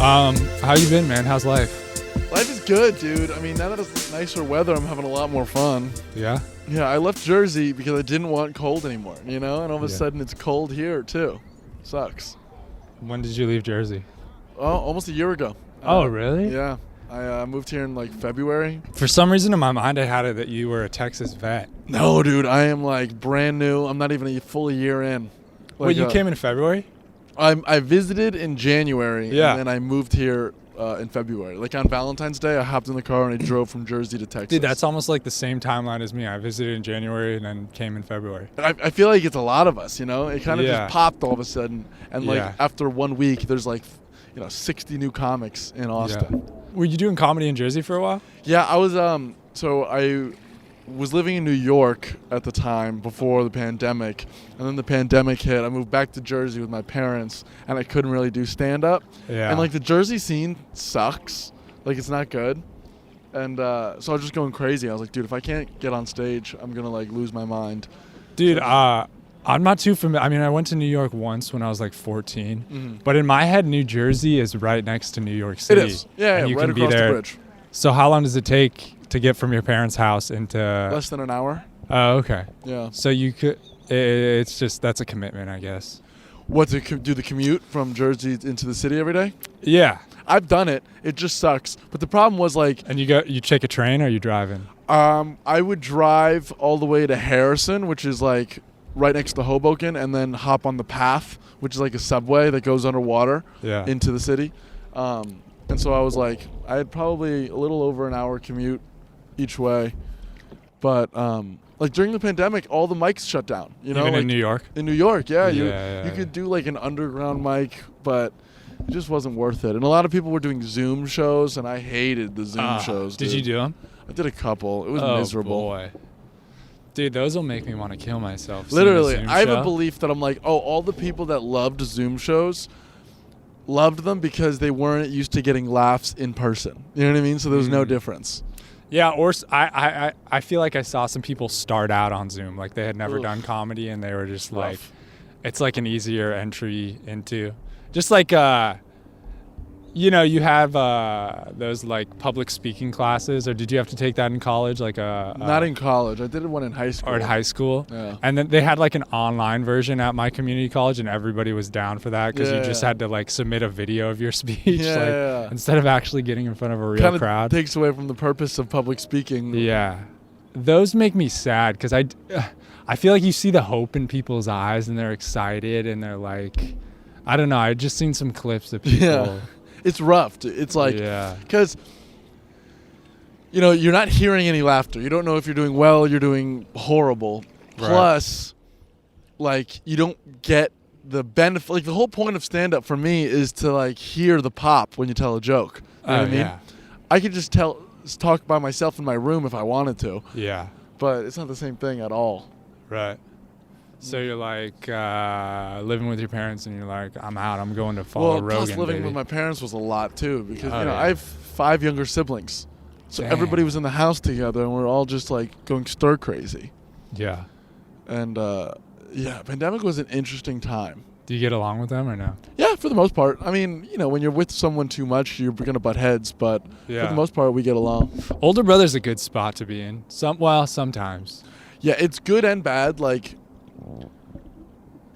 How you been, man? How's life? Life is good, dude. I mean, now that it's nicer weather, I'm having a lot more fun. Yeah? Yeah, I left Jersey because I didn't want cold anymore, And all of a sudden it's cold here, too. Sucks. When did you leave Jersey? Oh, almost a year ago. Oh, really? Yeah. I moved here in, February. For some reason in my mind, I had it that you were a Texas vet. No, dude. I am, brand new. I'm not even a full year in. Wait, you came in February? I visited in January, Yeah. and then I moved here in February. On Valentine's Day, I hopped in the car and I drove from Jersey to Texas. Dude, that's almost like the same timeline as me. I visited in January and then came in February. I feel like it's a lot of us, It kind of Yeah. just popped all of a sudden. And, Yeah. after 1 week, there's, 60 new comics in Austin. Yeah. Were you doing comedy in Jersey for a while? Yeah, I was, so I was living in New York at the time before the pandemic. And then the pandemic hit. I moved back to Jersey with my parents, and I couldn't really do stand-up. Yeah. And, the Jersey scene sucks. It's not good. And so I was just going crazy. I was like, dude, if I can't get on stage, I'm going to, lose my mind. Dude, I'm not too familiar. I mean, I went to New York once when I was 14. Mm-hmm. But in my head, New Jersey is right next to New York City. It is. Yeah, and you right can be across there. the bridge. So how long does it take to get from your parents' house into... Less than an hour. Oh, okay. Yeah. So you could... It's just... That's a commitment, I guess. What, to do the commute from Jersey into the city every day? Yeah. I've done it. It just sucks. But the problem was And you take a train or are you driving? I would drive all the way to Harrison, which is right next to Hoboken, and then hop on the Path, which is a subway that goes underwater into the city. And so I was I had probably a little over an hour commute each way. But during the pandemic, all the mics shut down. Even in New York? In New York, yeah. Yeah, You could do an underground mic, but it just wasn't worth it. And a lot of people were doing Zoom shows, and I hated the Zoom shows. Did you do them? I did a couple. It was miserable. Oh, boy. Dude, those will make me want to kill myself. Literally, I have a belief that I'm all the people that loved Zoom shows loved them because they weren't used to getting laughs in person. You know what I mean? So there was no difference. Yeah, or I feel like I saw some people start out on Zoom. They had never done comedy, and they were just Rough. It's an easier entry into. Just you have those public speaking classes, or did you have to take that in college? Not in college. I did one in high school. Or in high school? Yeah. And then they had an online version at my community college, and everybody was down for that because you just had to submit a video of your speech instead of actually getting in front of a real crowd. Takes away from the purpose of public speaking. Yeah. Those make me sad because I feel like you see the hope in people's eyes and they're excited and they're I don't know. I just seen some clips of people. Yeah. It's rough. It's because, you're not hearing any laughter. You don't know if you're doing well, you're doing horrible. Right. Plus, you don't get the benefit. The whole point of stand-up for me is to, hear the pop when you tell a joke. You know what I mean? Yeah. I could just talk by myself in my room if I wanted to. Yeah. But it's not the same thing at all. Right. So you're living with your parents and you're I'm out. I'm going to follow Rogan. Plus living baby. with my parents was a lot too because I have 5 younger siblings, so Damn. everybody was in the house together and we're all just going stir crazy. Yeah. And pandemic was an interesting time. Do you get along with them or no? Yeah, for the most part. I mean, when you're with someone too much, you're gonna butt heads, but for the most part, we get along. Older brother's a good spot to be in. Sometimes. Yeah, it's good and bad.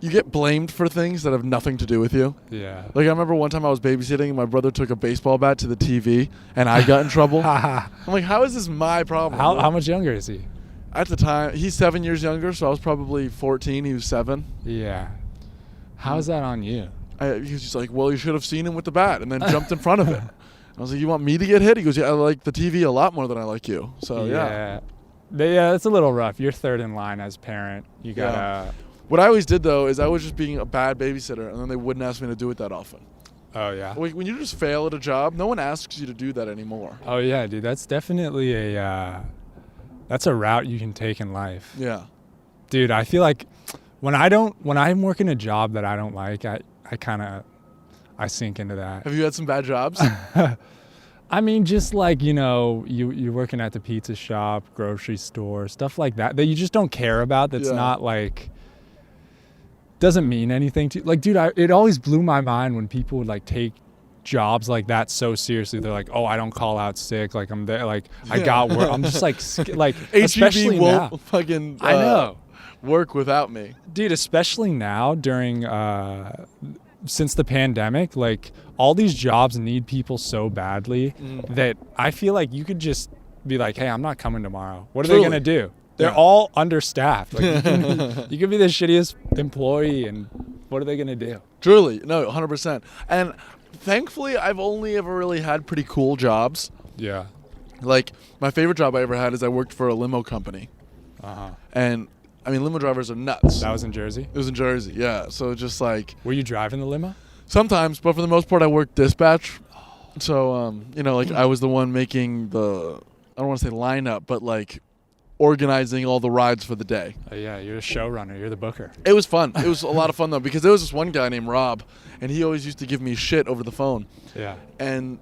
You get blamed for things that have nothing to do with you. Yeah. I remember one time I was babysitting and my brother took a baseball bat to the TV and I got in trouble. I'm how is this my problem? How much younger is he? At the time, he's 7 years younger, so I was probably 14. He was 7. Yeah. How is that on you? He was just well, you should have seen him with the bat and then jumped in front of it. I was you want me to get hit? He goes, yeah, I like the TV a lot more than I like you. So, yeah. Yeah, it's a little rough. You're third in line as parent. You gotta... Yeah. What I always did, though, is I was just being a bad babysitter, and then they wouldn't ask me to do it that often. Oh, yeah? When you just fail at a job, no one asks you to do that anymore. Oh, yeah, dude. That's definitely that's a route you can take in life. Yeah. Dude, I feel like when I'm working a job that I don't like, I sink into that. Have you had some bad jobs? I mean, just you're working at the pizza shop, grocery store, stuff like that you just don't care about. That's not doesn't mean anything to you. Dude, it always blew my mind when people would take jobs like that so seriously. They're like, oh, I don't call out sick. Like I'm there. Like I got work. I'm just like especially HEB won't now. fucking I know. work without me, dude. Especially now during since the pandemic, like all these jobs need people so badly that I feel like you could just be like, hey, I'm not coming tomorrow. What are they gonna do? They're all understaffed. Like you could be the shittiest employee, and what are they gonna do? Truly, no, 100%. And thankfully, I've only ever really had pretty cool jobs. Yeah. Like my favorite job I ever had is I worked for a limo company. And I mean, limo drivers are nuts. That was in Jersey? It was in Jersey, yeah. So just like... Were you driving the limo? Sometimes, but for the most part, I worked dispatch. So, you know, like I was the one making the... I don't want to say lineup, but like organizing all the rides for the day. Yeah, you're a showrunner. You're the booker. It was fun. It was a lot of fun, though, because there was this one guy named Rob, and he always used to give me shit over the phone. Yeah. And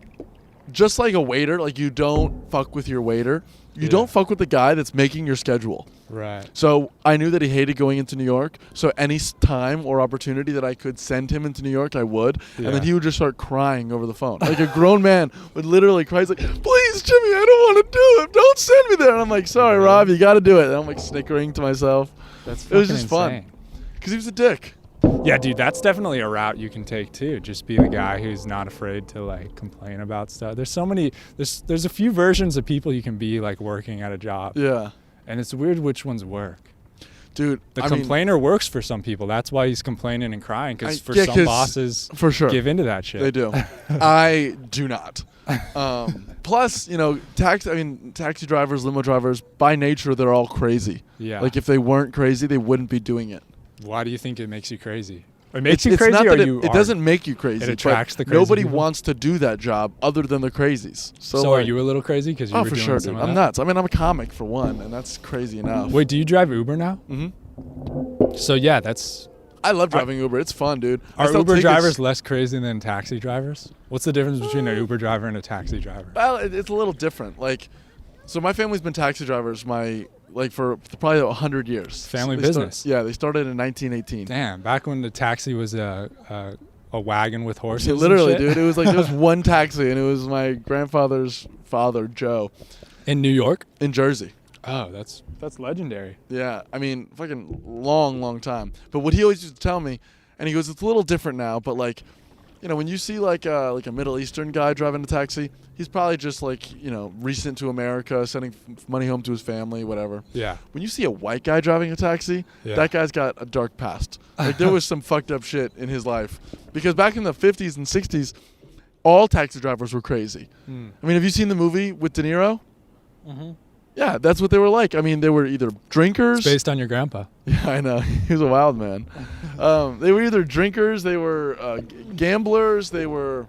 just like a waiter, like you don't fuck with your waiter. You don't fuck with the guy that's making your schedule. Right. So I knew that he hated going into New York. So any time or opportunity that I could send him into New York, I would. Yeah. And then he would just start crying over the phone. Like a grown man would literally cry. He's like, please, Jimmy, I don't want to do it. Don't send me there. And I'm like, sorry, Rob, you got to do it. And I'm like snickering to myself. It was just insane. fun. Because he was a dick. Yeah, dude, that's definitely a route you can take too. Just be the guy who's not afraid to like complain about stuff. There's so many. There's a few versions of people you can be like working at a job. Yeah. And it's weird which ones work. Dude, the complainer works for some people. That's why he's complaining and crying, because some bosses for sure give into that shit. They do. I do not. Plus, you know, taxi drivers, limo drivers, by nature, they're all crazy. Yeah. Like if they weren't crazy, they wouldn't be doing it. Why do you think it makes you crazy? It makes you crazy, or it doesn't make you crazy. It attracts the crazy nobody people? Wants to do that job other than the crazies. So are you a little crazy because you were for doing sure, some dude. of I'm that? nuts. I mean, I'm a comic for one, and that's crazy enough. Wait, do you drive Uber now? Mm-hmm. So yeah, that's. I love driving Uber. It's fun, dude. Are Uber drivers less crazy than taxi drivers? What's the difference between an Uber driver and a taxi driver? Well, it's a little different. Like, so my family's been taxi drivers for probably 100 years. Family business. They started in 1918. Damn, back when the taxi was a wagon with horses. Yeah, literally, dude. It was like there was one taxi, and it was my grandfather's father, Joe. In New York? In Jersey. Oh, that's legendary. Yeah, I mean, fucking long time. But what he always used to tell me, and he goes, it's a little different now, but like, you know, when you see like a Middle Eastern guy driving a taxi, he's probably just like, you know, recent to America, sending money home to his family, whatever. Yeah. When you see a white guy driving a taxi, that guy's got a dark past. Like there was some fucked up shit in his life. Because back in the 50s and 60s, all taxi drivers were crazy. I mean, have you seen the movie with De Niro? Mm-hmm. Yeah, that's what they were like. I mean, they were either drinkers. It's based on your grandpa. Yeah, I know. He was a wild man. They were either drinkers, they were gamblers, they were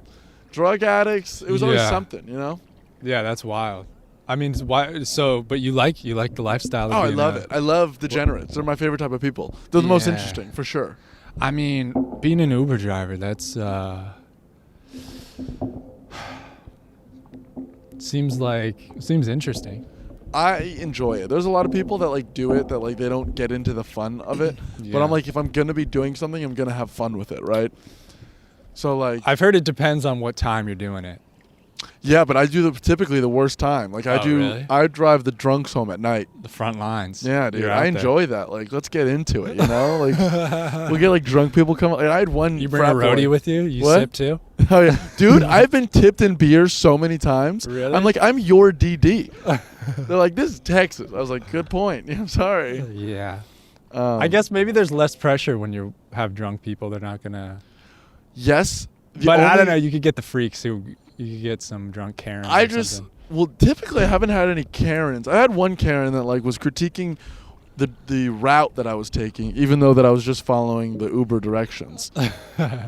drug addicts. It was always something, you know? Yeah, that's wild. I mean, but you like the lifestyle. Oh, I love it. I love degenerates. They're my favorite type of people. They're the most interesting, for sure. I mean, being an Uber driver, that's seems interesting. I enjoy it. There's a lot of people that like do it that like they don't get into the fun of it. But I'm like, if I'm gonna be doing something, I'm gonna have fun with it, right? So like, I've heard it depends on what time you're doing it. Yeah, but I do typically the worst time. Like really? I drive the drunks home at night. The front lines. Yeah, dude. I enjoy that. Like, let's get into it, you know? Like, we'll get like drunk people come. Like, I had one. You bring a roadie with you? You sip too? Oh yeah, dude. I've been tipped in beer so many times. Really? I'm like, I'm your DD. They're like, this is Texas. I was like, good point. I'm sorry. Yeah. I guess maybe there's less pressure when you have drunk people. They're not gonna. Yes. But I don't know. You could get the freaks who. You could get some drunk Karens. Typically I haven't had any Karens. I had one Karen that like was critiquing the route that I was taking, even though that I was just following the Uber directions.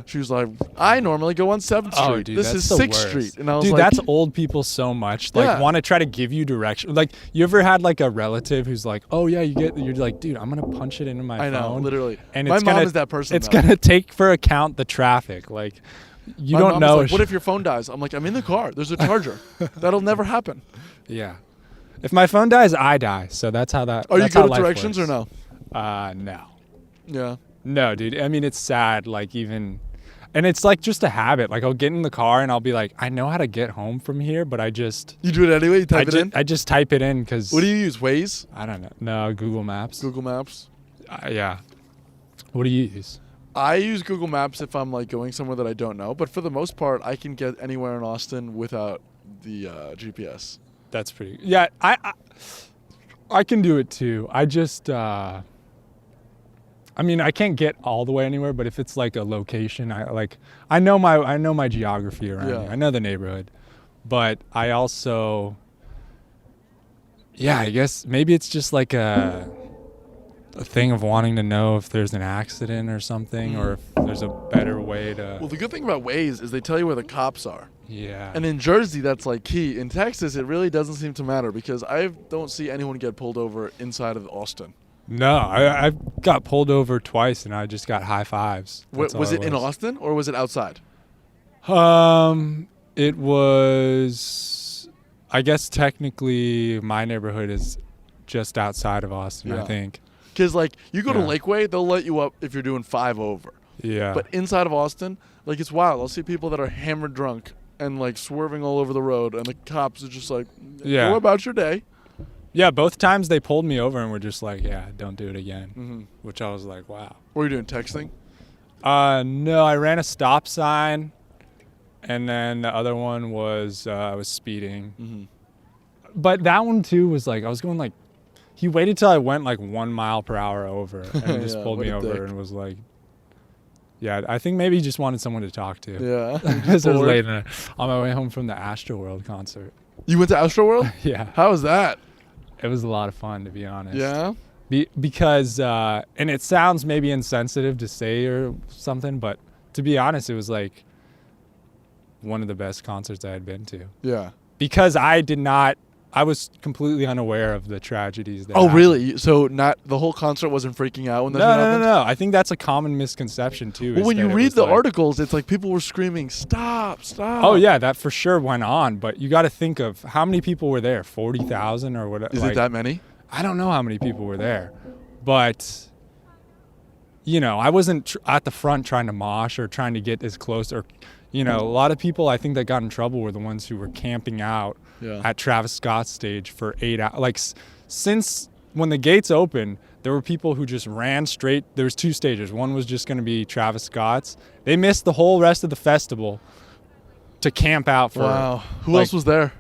She was like, I normally go on 7th Street. Oh, dude, this is 6th Street. And I was dude, like, that's old people so much. Like, want to try to give you direction. Like, you ever had like a relative who's like, oh yeah, you're like, dude, I'm gonna punch it into my phone. I know, literally. And my mom is that person. It's gonna take for account the traffic. Like, you don't know. Like, what if your phone dies? I'm like, I'm in the car. There's a charger. That'll never happen. Yeah. If my phone dies, I die. So that's how that. Are you good with directions or no? No. Yeah. No, dude. I mean, it's sad. Like, even And it's like just a habit. Like I'll get in the car and I'll be like, I know how to get home from here, but I just... You do it anyway? You type it in? I just type it in because... What do you use, Waze? I don't know. No, Google Maps. Google Maps? Yeah. What do you use? I use Google Maps if I'm like going somewhere that I don't know, but for the most part, I can get anywhere in Austin without the GPS. That's pretty... Yeah, I can do it too. I just... I mean, I can't get all the way anywhere, but if it's like a location, I know my geography around here. I know the neighborhood, but I also, I guess maybe it's just like a thing of wanting to know if there's an accident or something, or if there's a better way to. Well, the good thing about Waze is they tell you where the cops are. Yeah. And in Jersey, that's like key. In Texas, it really doesn't seem to matter because I don't see anyone get pulled over inside of Austin. No, I got pulled over twice and I just got high fives. Was it in Austin or was it outside? It was, I guess technically my neighborhood is just outside of Austin, I think. Because like you go to Lakeway, they'll let you up if you're doing 5 over. Yeah. But inside of Austin, like it's wild. I'll see people that are hammered drunk and like swerving all over the road and the cops are just like, go about your day. Yeah, both times they pulled me over and were just like, don't do it again, which I was like, wow. What were you doing, texting? No, I ran a stop sign, and then the other one was I was speeding. But that one, too, was like, I was going like, he waited till I went like 1 mile per hour over and just pulled me over and was like, I think maybe he just wanted someone to talk to. Yeah. Because I was late on my way home from the Astroworld concert. You went to Astroworld? Yeah. How was that? It was a lot of fun, to be honest. Yeah? Because, and it sounds maybe insensitive to say or something, but to be honest, it was like one of the best concerts I had been to. Yeah. Because I was completely unaware of the tragedies that happened. Really? So not the whole concert wasn't freaking out when that happened? No. I think that's a common misconception, too. Well, when you read the articles, it's like people were screaming, stop. Oh, yeah, that for sure went on. But you got to think of how many people were there, 40,000 or whatever. Is it that many? I don't know how many people were there. But, I wasn't at the front trying to mosh or trying to get as close. Or, a lot of people I think that got in trouble were the ones who were camping out at Travis Scott's stage for 8 hours. Like, since when the gates opened, there were people who just ran straight. There was 2 stages. One was just going to be Travis Scott's. They missed the whole rest of the festival to camp out for. Wow. Who else was there?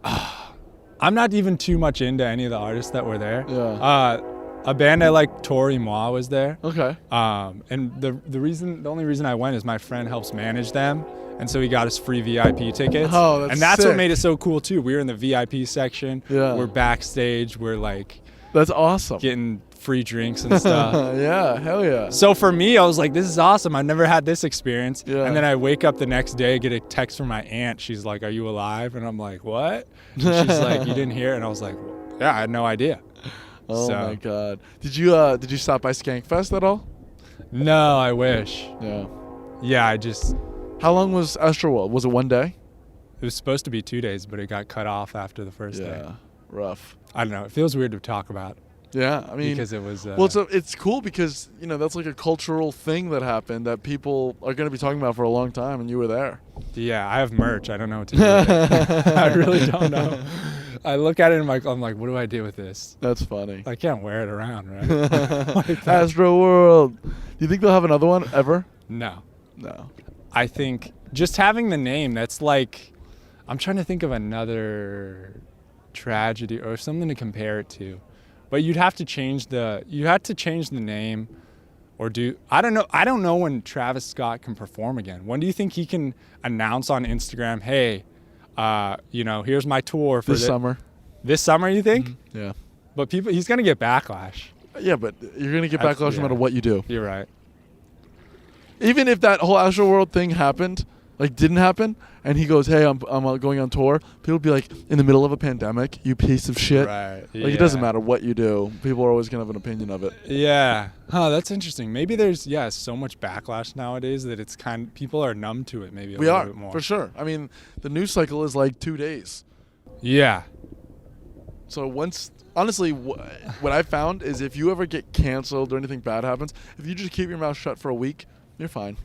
I'm not even too much into any of the artists that were there. Yeah. A band I like, Tori Moi, was there. Okay. And the only reason I went is my friend helps manage them, and so he got us free VIP tickets. Oh, that's And that's sick. what made it so cool too. We were in the VIP section. Yeah. We're backstage. We're like. That's awesome. Getting free drinks and stuff. Yeah, hell yeah. So for me, I was like, this is awesome. I've never had this experience. Yeah. And then I wake up the next day, get a text from my aunt. She's like, are you alive? And I'm like, what? And she's like, you didn't hear it? And I was like, yeah, I had no idea. Oh my God. Did you stop by Skankfest at all? No, I wish. Yeah. Yeah, I just... How long was Astroworld? Was it 1 day? It was supposed to be 2 days, but it got cut off after the first day. Yeah, rough. I don't know. It feels weird to talk about. Yeah, I mean... Because it was... well, it's cool because, that's like a cultural thing that happened that people are going to be talking about for a long time, and you were there. Yeah, I have merch. I don't know what to do with it. I really don't know. I look at it and I'm like, what do I do with this? That's funny. I can't wear it around, right? Astroworld. Do you think they'll have another one ever? No. No. I think just having the name, that's like, I'm trying to think of another tragedy or something to compare it to. But you'd have to change the name or I don't know when Travis Scott can perform again. When do you think he can announce on Instagram, hey, here's my tour for this summer. This summer, you think? Mm-hmm. Yeah. But he's going to get backlash. Yeah, but you're going to get backlash no matter what you do. You're right. Even if that whole Astroworld thing didn't happen, and he goes, hey, I'm going on tour, people would be like, in the middle of a pandemic, you piece of shit. Right. It doesn't matter what you do. People are always going to have an opinion of it. Yeah. Huh, that's interesting. Maybe there's, so much backlash nowadays that it's people are numb to it maybe a little bit more. For sure. I mean, the news cycle is like 2 days. Yeah. So honestly, what I found is if you ever get canceled or anything bad happens, if you just keep your mouth shut for a week, you're fine.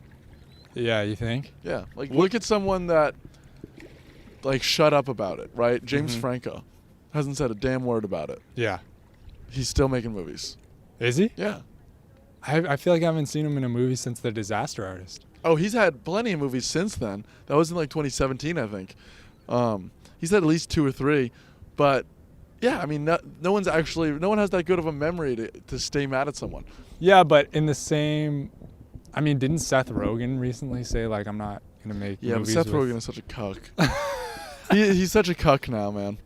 Yeah, you think? Yeah, like look at someone that like shut up about it, right? James Franco hasn't said a damn word about it. Yeah. He's still making movies. Is he? Yeah. I feel like I haven't seen him in a movie since The Disaster Artist. Oh, he's had plenty of movies since then. That was in like 2017, I think. He's had at least 2 or 3, but yeah, I mean, no one has that good of a memory to stay mad at someone. Yeah, but in the same, I mean, didn't Seth Rogen recently say like I'm not gonna make movies? Yeah, but Seth Rogen is such a cuck. He's such a cuck now, man.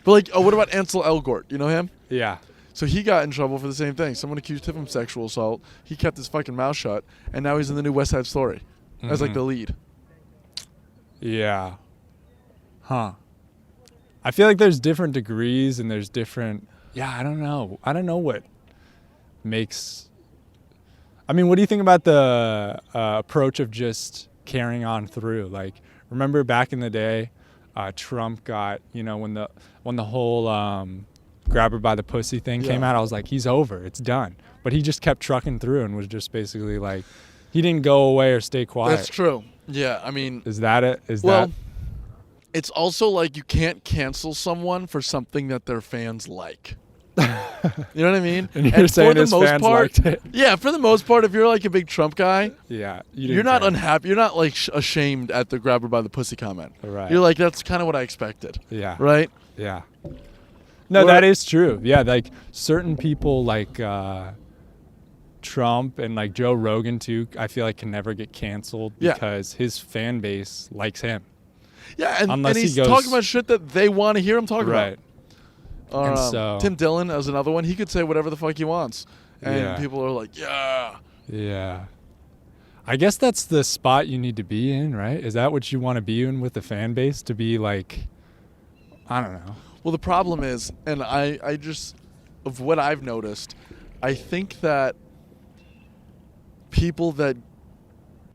But like, what about Ansel Elgort? You know him? Yeah. So he got in trouble for the same thing. Someone accused him of sexual assault. He kept his fucking mouth shut, and now he's in the new West Side Story as like the lead. Yeah. Huh. I feel like there's different degrees and there's different. Yeah, I don't know. I don't know what makes. I mean, what do you think about the approach of just carrying on through? Like, remember back in the day, Trump got, when the whole grab her by the pussy thing came out, I was like, he's over, it's done. But he just kept trucking through and was just basically like, he didn't go away or stay quiet. That's true. Yeah, I mean, is that it? It's also like you can't cancel someone for something that their fans like. You know what I mean? And you're saying his fans liked it. Yeah, for the most part, if you're like a big Trump guy, yeah, you're not unhappy. You're not like ashamed at the grab her by the pussy comment. Right. You're like, that's kind of what I expected. Yeah. Right? Yeah. No, that is true. Yeah, like certain people like Trump and like Joe Rogan too, I feel like can never get canceled because his fan base likes him. Yeah, and he's talking about shit that they want to hear him talk about. And so, Tim Dillon as another one. He could say whatever the fuck he wants. And people are like, yeah. Yeah. I guess that's the spot you need to be in, right? Is that what you want to be in with the fan base? To be like, I don't know. Well, the problem is, and I just, of what I've noticed, I think that people that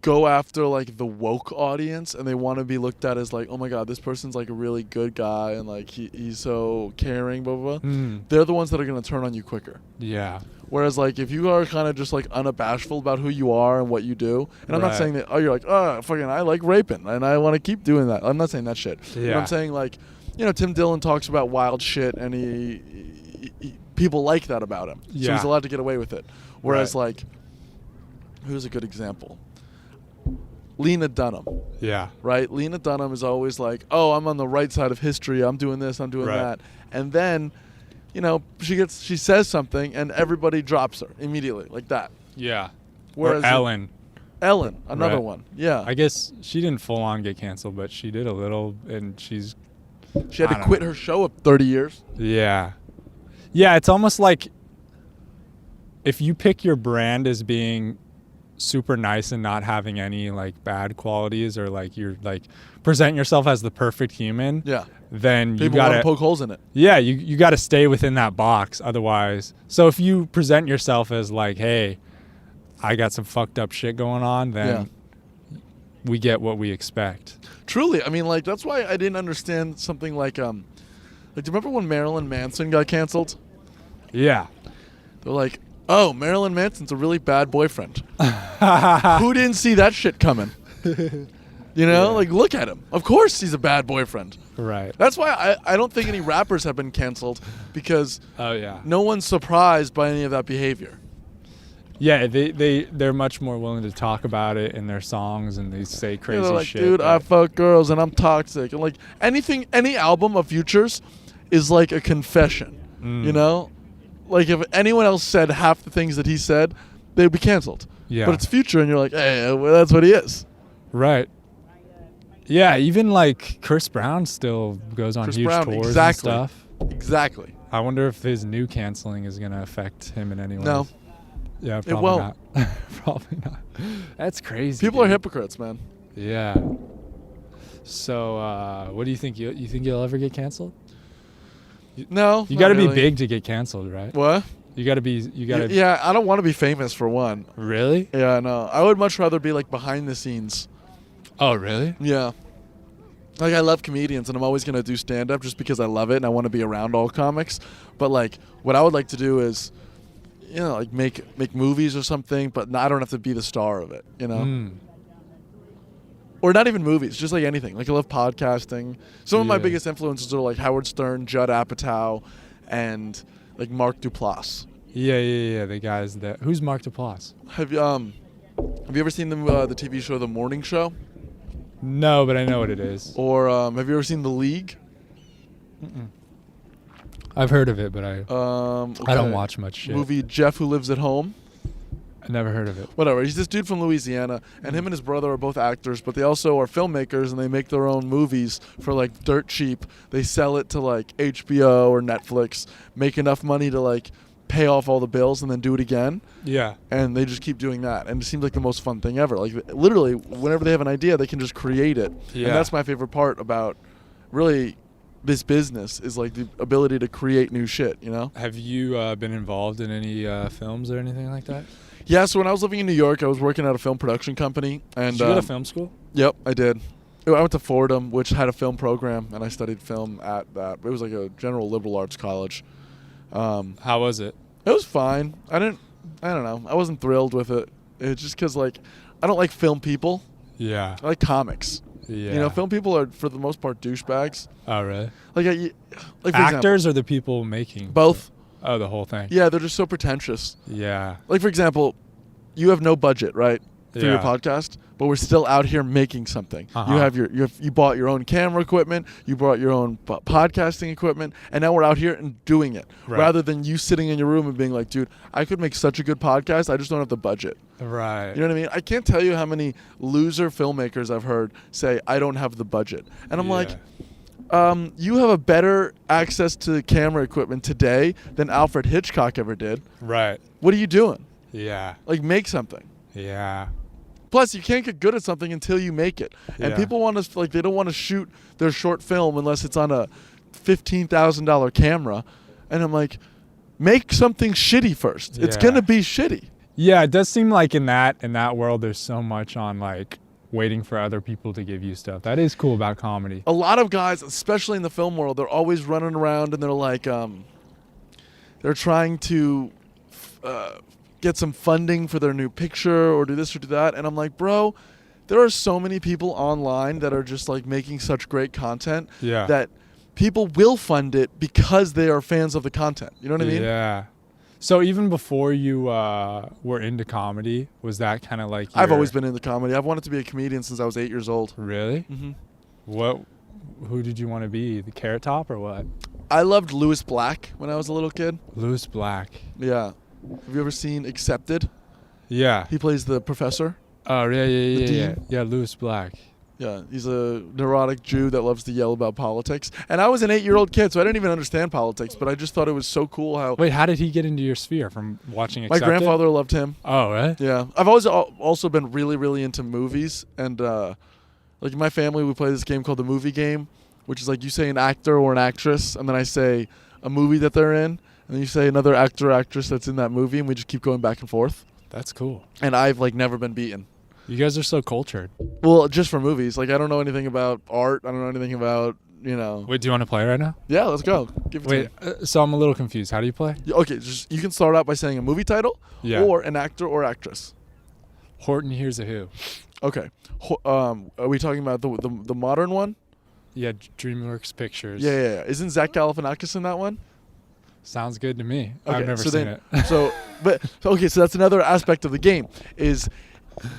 go after like the woke audience and they want to be looked at as like, oh my god, this person's like a really good guy and like he's so caring, blah blah blah. They're the ones that are going to turn on you quicker. Yeah. Whereas like if you are kind of just like unabashful about who you are and what you do, and I'm not saying that you're like, oh fucking I like raping and I want to keep doing that. I'm not saying that shit. Yeah. But I'm saying like, Tim Dillon talks about wild shit and he people like that about him. Yeah. So he's allowed to get away with it. Whereas like, who's a good example? Lena Dunham. Yeah. Right? Lena Dunham is always like, oh, I'm on the right side of history. I'm doing this. I'm doing that. And then, she says something and everybody drops her immediately like that. Yeah. Whereas or Ellen, another one. Yeah. I guess she didn't full on get canceled, but she did a little, and she had to quit her show of 30 years. Yeah. Yeah, it's almost like if you pick your brand as being super nice and not having any like bad qualities, or like you're like present yourself as the perfect human, then you gotta poke holes in it. Yeah, you gotta stay within that box otherwise. So if you present yourself as like, hey, I got some fucked up shit going on, then we get what we expect. Truly. I mean, like, that's why I didn't understand something like do you remember when Marilyn Manson got canceled? Yeah. They're like, oh, Marilyn Manson's a really bad boyfriend. Who didn't see that shit coming? Like, look at him. Of course he's a bad boyfriend. Right. That's why I don't think any rappers have been canceled, because no one's surprised by any of that behavior. Yeah, they're much more willing to talk about it in their songs, and they say crazy like, shit. Dude, I fuck girls and I'm toxic. And like any album of Future's is like a confession. Like if anyone else said half the things that he said, they'd be canceled. Yeah. But it's Future, and you're like, hey, well, that's what he is. Right. Yeah, even like Chris Brown still goes on huge tours and stuff. Exactly. I wonder if his new canceling is going to affect him in any way. No. Yeah, probably not. Probably not. That's crazy. People are hypocrites, man. Yeah. So, what do you think? You think you'll ever get canceled? No. You got to be big to get canceled, right? What? You got to be. Yeah, I don't want to be famous for one. Really? Yeah, no. I would much rather be like behind the scenes. Oh, really? Yeah. Like, I love comedians, and I'm always going to do stand-up just because I love it and I want to be around all comics. But, like, what I would like to do is, like make movies or something, but I don't have to be the star of it, Or not even movies, just like anything. Like I love podcasting. Some of my Yeah. biggest influences are like Howard Stern, Judd Apatow, and like Mark Duplass. Yeah. The guys that. Who's Mark Duplass? Have you ever seen the TV show The Morning Show? No, but I know what it is. Or have you ever seen The League? I've heard of it, but I Okay. don't watch much shit. Movie Jeff Who Lives at Home. I never heard of it. Whatever. He's this dude from Louisiana, and him and his brother are both actors, but they also are filmmakers, and they make their own movies for like dirt cheap. They sell it to like HBO or Netflix, make enough money to like pay off all the bills, and then do it again. Yeah. And they just keep doing that, and it seems like the most fun thing ever. Like literally, whenever they have an idea, they can just create it. Yeah. And that's my favorite part about really this business is like the ability to create new shit. You know. Have you been involved in any films or anything like that? Yeah, so when I was living in New York, I was working at a film production company. And Did you go to film school? Yep, I did. I went to Fordham, which had a film program, and I studied film at that. It was like a general liberal arts college. How was it? It was fine. I don't know. I wasn't thrilled with it. It's just because, like, I don't like film people. Yeah. I like comics. Yeah. You know, film people are, for the most part, douchebags. Oh, really? Like for Actors or the people making? example, both. Oh, the whole thing. Yeah, they're just so pretentious. Yeah. Like, for example, you have no budget, right, for your Yeah. podcast, but we're still out here making something. Uh-huh. You bought your own camera equipment, you brought your own podcasting equipment, and now we're out here and doing it. Right. Rather than you sitting in your room and being like, dude, I could make such a good podcast, I just don't have the budget. Right. You know what I mean? I can't tell you how many loser filmmakers I've heard say, I don't have the budget. And I'm like, you have a better access to camera equipment today than Alfred Hitchcock ever did. Right. What are you doing? Yeah. Like, make something. Yeah. Plus, you can't get good at something until you make it. And Yeah. people want to, like, they don't want to shoot their short film unless it's on a $15,000 camera. And I'm like, make something shitty first. It's Yeah. going to be shitty. Yeah, it does seem like in that world there's so much on like waiting for other people to give you stuff. That is cool about comedy. A lot of guys, especially in the film world, they're always running around and they're like, they're trying to get some funding for their new picture or do this or do that. And I'm like, bro, there are so many people online that are just like making such great content Yeah. that people will fund it because they are fans of the content. You know what I mean? Yeah. So even before you were into comedy, was that kind of like I've always been into comedy. I've wanted to be a comedian since I was 8 years old. Really? Mm-hmm. Who did you want to be? The Carrot Top or what? I loved Louis Black when I was a little kid. Louis Black. Yeah. Have you ever seen Accepted? Yeah. He plays the professor. Oh, yeah. dean? Yeah, Louis Black. Yeah, he's a neurotic Jew that loves to yell about politics. And I was an 8-year-old kid, so I didn't even understand politics, but I just thought it was so cool how Wait, how did he get into your sphere from watching my Accepted? grandfather loved him. Oh, right? Yeah. I've always also been really, really into movies. And like in my family, we play this game called the movie game, which is like you say an actor or an actress, and then I say a movie that they're in, and then you say another actor or actress that's in that movie, and we just keep going back and forth. That's cool. And I've like never been beaten. You guys are so cultured. Well, just for movies. Like I don't know anything about art. I don't know anything about, you know. Wait, do you want to play right now? Yeah, let's go. Give it Wait, to me. so I'm a little confused. How do you play? Okay, just you can start out by saying a movie title or an actor or actress. Horton Hears a Who. Okay. Are we talking about the modern one? Yeah, DreamWorks Pictures. Yeah. Isn't Zach Galifianakis in that one? Sounds good to me. Okay, I've never so seen then, it. so that's another aspect of the game is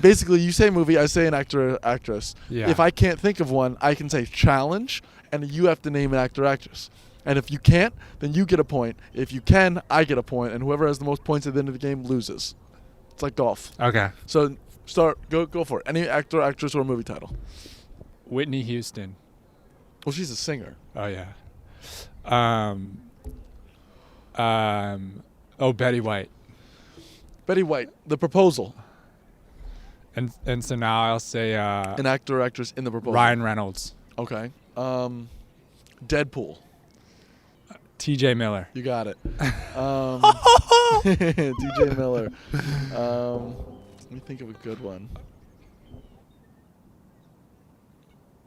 basically you say movie, I say an actor or actress. Yeah. If I can't think of one, I can say challenge, and you have to name an actor or actress. And if you can't, then you get a point. If you can, I get a point, and whoever has the most points at the end of the game loses. It's like golf. Okay. So go for it. Any actor, actress, or movie title. Whitney Houston. Well, she's a singer. Oh, yeah. Betty White. Betty White, The Proposal. And so now I'll say An actor or actress in The Proposal. Ryan Reynolds. Okay. Deadpool. TJ Miller. You got it. DJ Miller. Let me think of a good one.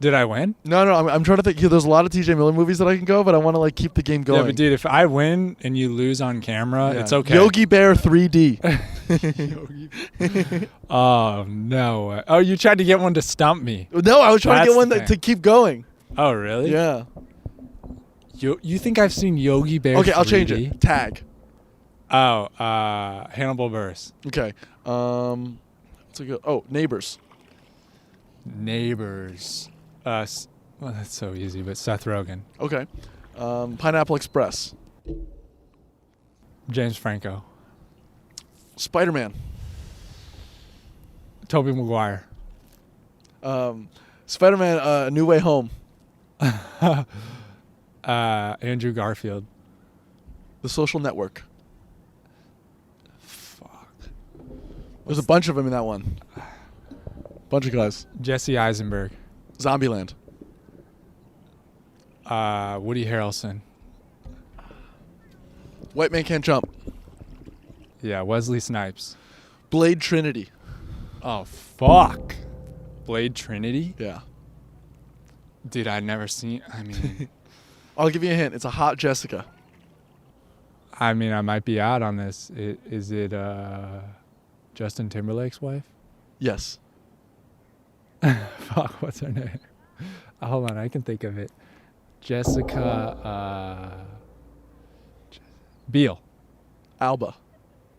Did I win? No, I'm trying to think. There's a lot of TJ Miller movies that I can go, but I want to like keep the game going. Yeah, but dude, if I win and you lose on camera, it's okay. Yogi Bear 3D. Oh, no. Oh, you tried to get one to stump me. No, I was trying to get one to keep going. Oh, really? Yeah. You think I've seen Yogi Bear 3D? Okay, I'll change it. Tag. Oh, Hannibal Buress. Okay. Neighbors. Neighbors. Well, that's so easy, but Seth Rogen. Okay. Pineapple Express. James Franco. Spider-Man. Tobey Maguire. Spider-Man A New Way Home. Andrew Garfield. The Social Network. Fuck. There's a bunch of them in that one. Bunch of guys. Jesse Eisenberg. Zombieland. Woody Harrelson. White Man Can't Jump. Yeah, Wesley Snipes. Blade Trinity. Oh, fuck. Blade Trinity? Yeah. Dude, I'd never seen... I mean... I'll give you a hint. It's a hot Jessica. I mean, I might be out on this. Is it Justin Timberlake's wife? Yes. Fuck, what's her name? Hold on, I can think of it. Jessica Biel. Alba.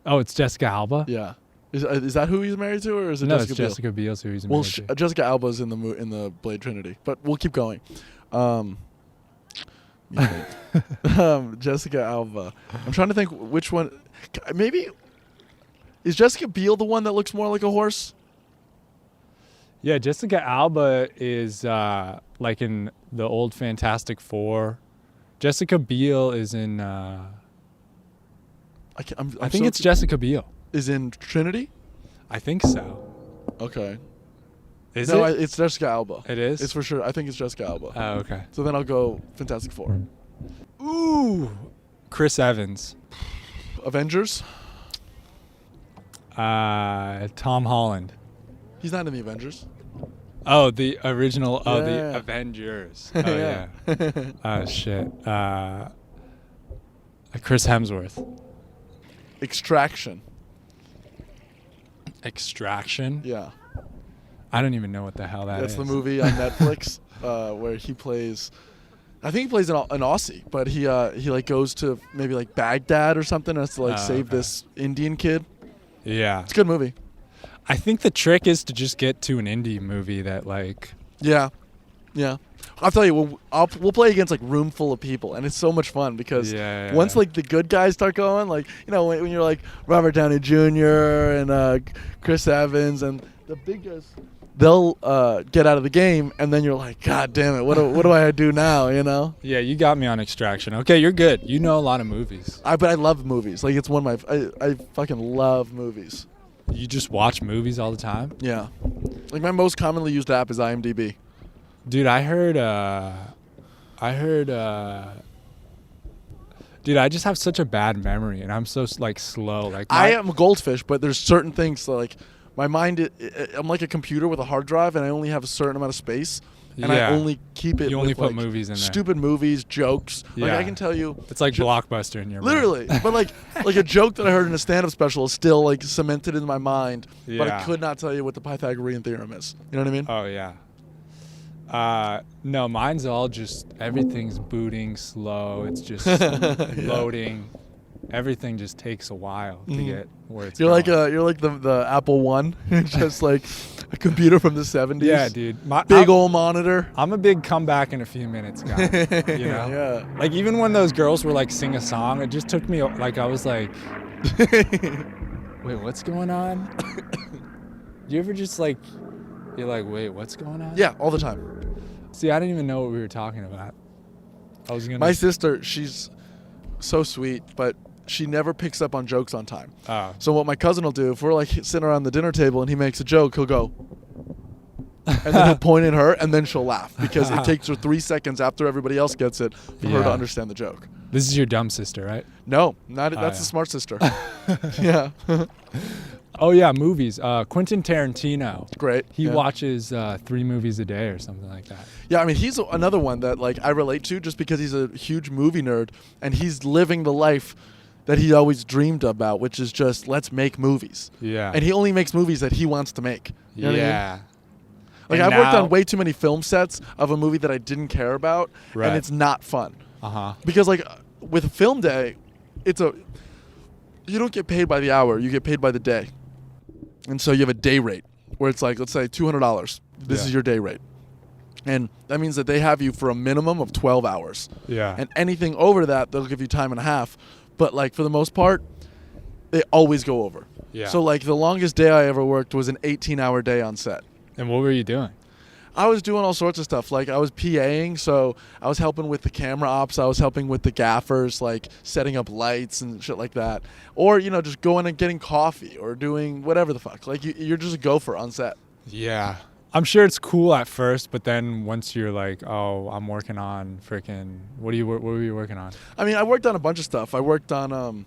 Oh, it's Jessica Alba? Yeah. Is that who he's married to, or is it no, Jessica it's Biel? Jessica Biel's who he's married to. Jessica Alba's in the Blade Trinity, but we'll keep going. Jessica Alba. I'm trying to think which one. Maybe is Jessica Biel the one that looks more like a horse? Yeah, Jessica Alba is like in the old Fantastic Four. Jessica Biel is in. I think it's Jessica Biel. Is in Trinity? I think so. Okay. Is it? It's Jessica Alba. It is? It's for sure. I think it's Jessica Alba. Oh, okay. So then I'll go Fantastic Four. Ooh. Chris Evans. Avengers? Tom Holland. He's not in the Avengers. Oh, the original. Oh, Yeah. the Avengers. Oh, yeah. Shit. Chris Hemsworth. Extraction. Extraction? Yeah. I don't even know what the hell That's is. the movie on Netflix where he plays. I think he plays an Aussie, but he like goes to maybe like Baghdad or something, and has to like save this Indian kid. Yeah. It's a good movie. I think the trick is to just get to an indie movie that like. Yeah. I'll tell you, we'll play against like room full of people, and it's so much fun because once like the good guys start going, like when you're like Robert Downey Jr. and Chris Evans and the big guys, they'll get out of the game, and then you're like, God damn it, what do I do now? Yeah, you got me on Extraction. Okay, you're good. You know a lot of movies. But I love movies. Like it's one of my I fucking love movies. You just watch movies all the time? Yeah. Like my most commonly used app is IMDb. Dude, I heard dude, I just have such a bad memory, and I'm so like slow. Like I am a goldfish, but there's certain things like my mind. I'm like a computer with a hard drive, and I only have a certain amount of space, and I only keep it. You only with, put like, movies in there. Stupid movies, jokes. Like I can tell you, it's like Blockbuster in your literally. mind. But like a joke that I heard in a stand-up special is still like cemented in my mind. Yeah. But I could not tell you what the Pythagorean theorem is. You know what I mean? Oh yeah. No, mine's all just everything's booting slow. It's just loading. Everything just takes a while to get where it's going. You're like the Apple One, just like a computer from the 70s. Yeah, dude. Big old monitor. I'm a big come back in a few minutes guy. You know? Yeah. Like even when those girls were like sing a song, it just took me like I was like, wait, what's going on? Do you ever just like, you're like, wait, what's going on? Yeah, all the time. See, I didn't even know what we were talking about. My sister, she's so sweet, but she never picks up on jokes on time. Oh. So what my cousin will do, if we're like sitting around the dinner table and he makes a joke, he'll go, and then he'll point at her, and then she'll laugh because it takes her 3 seconds after everybody else gets it for her to understand the joke. This is your dumb sister, right? No, that's the smart sister. Yeah. Oh yeah, movies. Quentin Tarantino. Great. He watches 3 movies a day or something like that. Yeah, I mean, he's another one that like I relate to just because he's a huge movie nerd and he's living the life that he always dreamed about, which is just let's make movies. Yeah. And he only makes movies that he wants to make. You know what I mean? Like, And I've worked now- on way too many film sets of a movie that I didn't care about, Right. and it's not fun. Uh-huh. Because like with a film day, you don't get paid by the hour, you get paid by the day. And so you have a day rate where it's like, let's say $200. This is your day rate. And that means that they have you for a minimum of 12 hours. Yeah. And anything over that, they'll give you time and a half. But like for the most part, they always go over. Yeah. So like the longest day I ever worked was an 18-hour day on set. And what were you doing? I was doing all sorts of stuff. Like I was PAing, so I was helping with the camera ops. I was helping with the gaffers, like setting up lights and shit like that. Or, just going and getting coffee or doing whatever the fuck. Like you're just a gopher on set. Yeah. I'm sure it's cool at first, but then once you're like, oh, I'm working on freaking, what were you working on? I mean, I worked on a bunch of stuff. I worked on,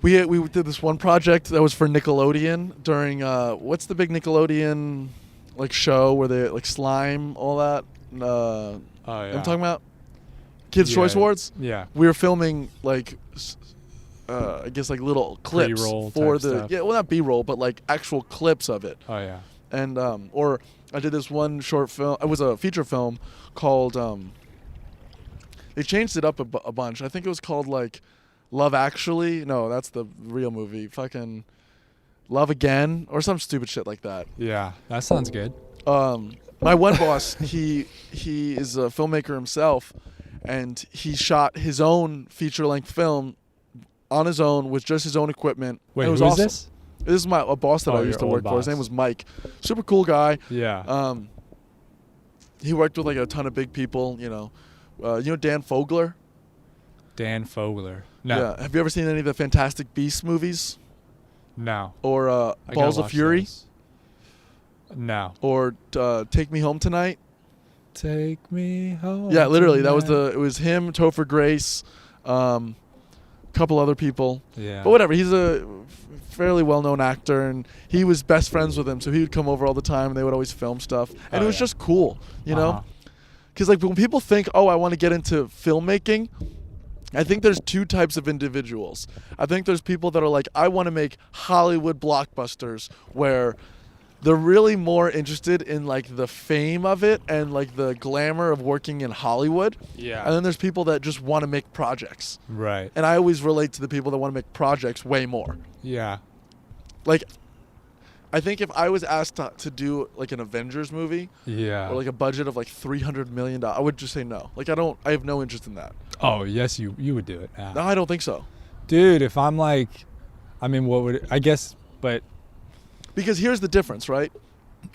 we did this one project that was for Nickelodeon during, what's the big Nickelodeon like show where they like slime, all that? Oh, yeah. I'm talking about Kids Choice Awards. Yeah. We were filming like, I guess like little clips B-roll for type the stuff. well, not B-roll, but like actual clips of it. Oh, yeah. And or I did this one short film. It was a feature film called. They changed it up a bunch. I think it was called like Love Actually. No, that's the real movie. Fucking Love Again or some stupid shit like that. Yeah. That sounds good. My one boss, he is a filmmaker himself, and he shot his own feature-length film on his own with just his own equipment. Wait, it was who is awesome. this? This is a boss that I your used to old work for. His boss. name was Mike. Super cool guy. Yeah. He worked with like a ton of big people. Dan Fogler. Dan Fogler. No. Yeah. Have you ever seen any of the Fantastic Beasts movies? No. Or I gotta Balls of watch Fury? those. No. Or Take Me Home Tonight? Take me home. Yeah, literally. That was tonight. it was him, Topher Grace, couple other people. Yeah. But whatever. He's a fairly well-known actor, and he was best friends with him, so he would come over all the time, and they would always film stuff. And it was just cool, know? Because like when people think, oh, I want to get into filmmaking, I think there's 2 types of individuals. I think there's people that are like, I want to make Hollywood blockbusters where they're really more interested in like the fame of it and like the glamour of working in Hollywood. Yeah. And then there's people that just want to make projects. Right. And I always relate to the people that want to make projects way more. Yeah. Like, I think if I was asked to do like an Avengers movie Yeah. or like a budget of like $300 million, I would just say no. Like I have no interest in that. Oh, yes, you would do it. Yeah. No, I don't think so. Dude, if I'm like, I mean, what would, I guess, but Because here's the difference, right?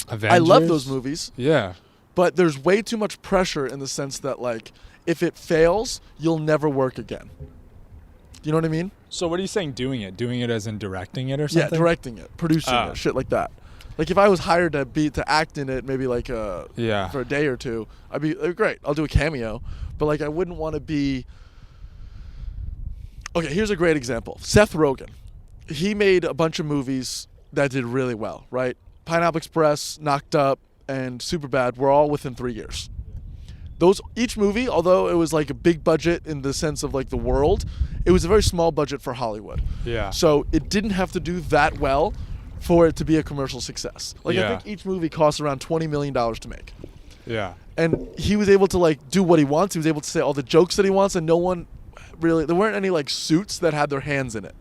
Avengers? I love those movies, Yeah. but there's way too much pressure in the sense that like if it fails, you'll never work again. You know what I mean? So what are you saying doing it? Doing it as in directing it or something? Yeah, directing it, producing Oh. it, shit like that. Like if I was hired to act in it, maybe like Yeah. for a day or two, it'd be great. I'll do a cameo, but like I wouldn't want to be. Okay, here's a great example. Seth Rogen, he made a bunch of movies that did really well, right? Pineapple Express, Knocked Up, and Superbad were all within 3 years. Each movie, although it was like a big budget in the sense of like the world, it was a very small budget for Hollywood. Yeah. So it didn't have to do that well for it to be a commercial success. Like I Yeah. think each movie costs around $20 million to make. Yeah. And he was able to like do what he wants. He was able to say all the jokes that he wants, and no one really, there weren't any like suits that had their hands in it.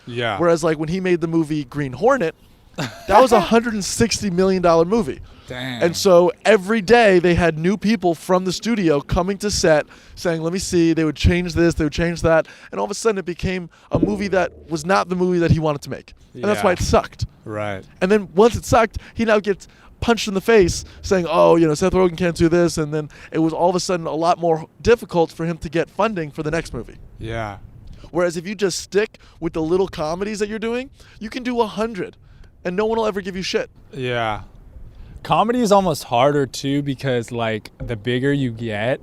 Yeah. Whereas like when he made the movie Green Hornet, that was a $160 million movie. Dang. And so every day they had new people from the studio coming to set saying, let me see, they would change this, they would change that. And all of a sudden it became a movie that was not the movie that he wanted to make. And that's why it sucked. Right. And then once it sucked, he now gets punched in the face saying, oh, Seth Rogen can't do this. And then it was all of a sudden a lot more difficult for him to get funding for the next movie. Yeah. Whereas if you just stick with the little comedies that you're doing, you can do 100 and no one will ever give you shit. Yeah. Comedy is almost harder too because like the bigger you get,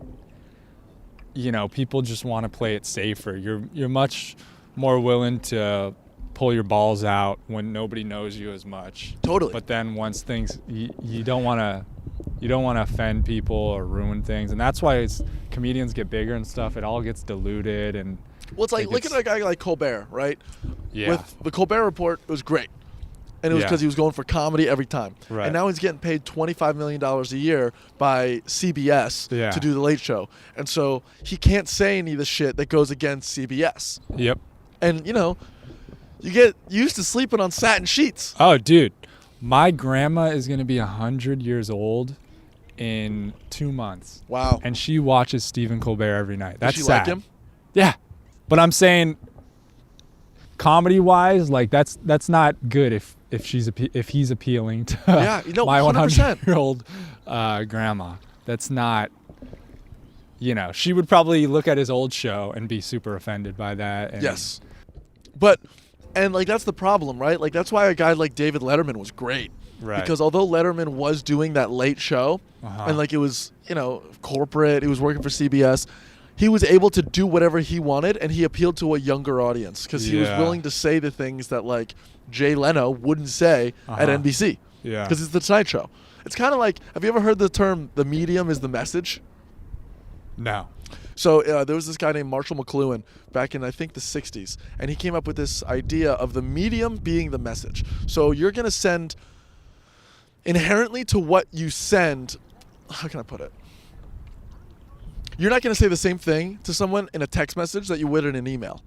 people just want to play it safer. You're much more willing to pull your balls out when nobody knows you as much. Totally. But then once things, you don't want to offend people or ruin things, and that's why comedians get bigger and stuff. It all gets diluted, and well, it's like look at a guy like Colbert, right? Yeah. With the Colbert Report, it was great. And it was because he was going for comedy every time. Right. And now he's getting paid $25 million a year by CBS to do The Late Show. And so he can't say any of the shit that goes against CBS. Yep. And, you get used to sleeping on satin sheets. Oh, dude. My grandma is going to be 100 years old in 2 months. Wow. And she watches Stephen Colbert every night. That's Does she sad. like him? Yeah. But I'm saying comedy-wise, like that's not good if he's appealing to my 100-year-old grandma. That's not, she would probably look at his old show and be super offended by that. Yes. But, and like that's the problem, right? Like that's why a guy like David Letterman was great. Right. Because although Letterman was doing that late show, and like it was, corporate, he was working for CBS, he was able to do whatever he wanted, and he appealed to a younger audience because he was willing to say the things that like Jay Leno wouldn't say at NBC. Yeah. Because it's the Tonight Show. It's kind of like, have you ever heard the term "the medium is the message"? No. So there was this guy named Marshall McLuhan back in, I think, the 60s, and he came up with this idea of the medium being the message. So you're going to send, inherently to what you send, how can I put it? You're not going to say the same thing to someone in a text message that you would in an email,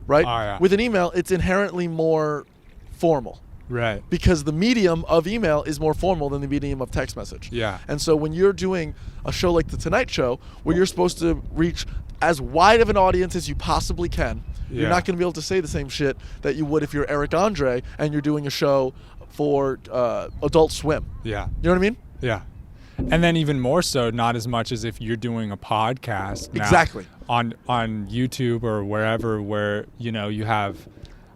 right? Oh, yeah. With an email, it's inherently more formal. Right. Because the medium of email is more formal than the medium of text message. Yeah. And so when you're doing a show like The Tonight Show, where you're supposed to reach as wide of an audience as you possibly can, you're not going to be able to say the same shit that you would if you're Eric Andre and you're doing a show for Adult Swim. Yeah. You know what I mean? Yeah. And then even more so, not as much as if you're doing a podcast now exactly on YouTube or wherever where, you have...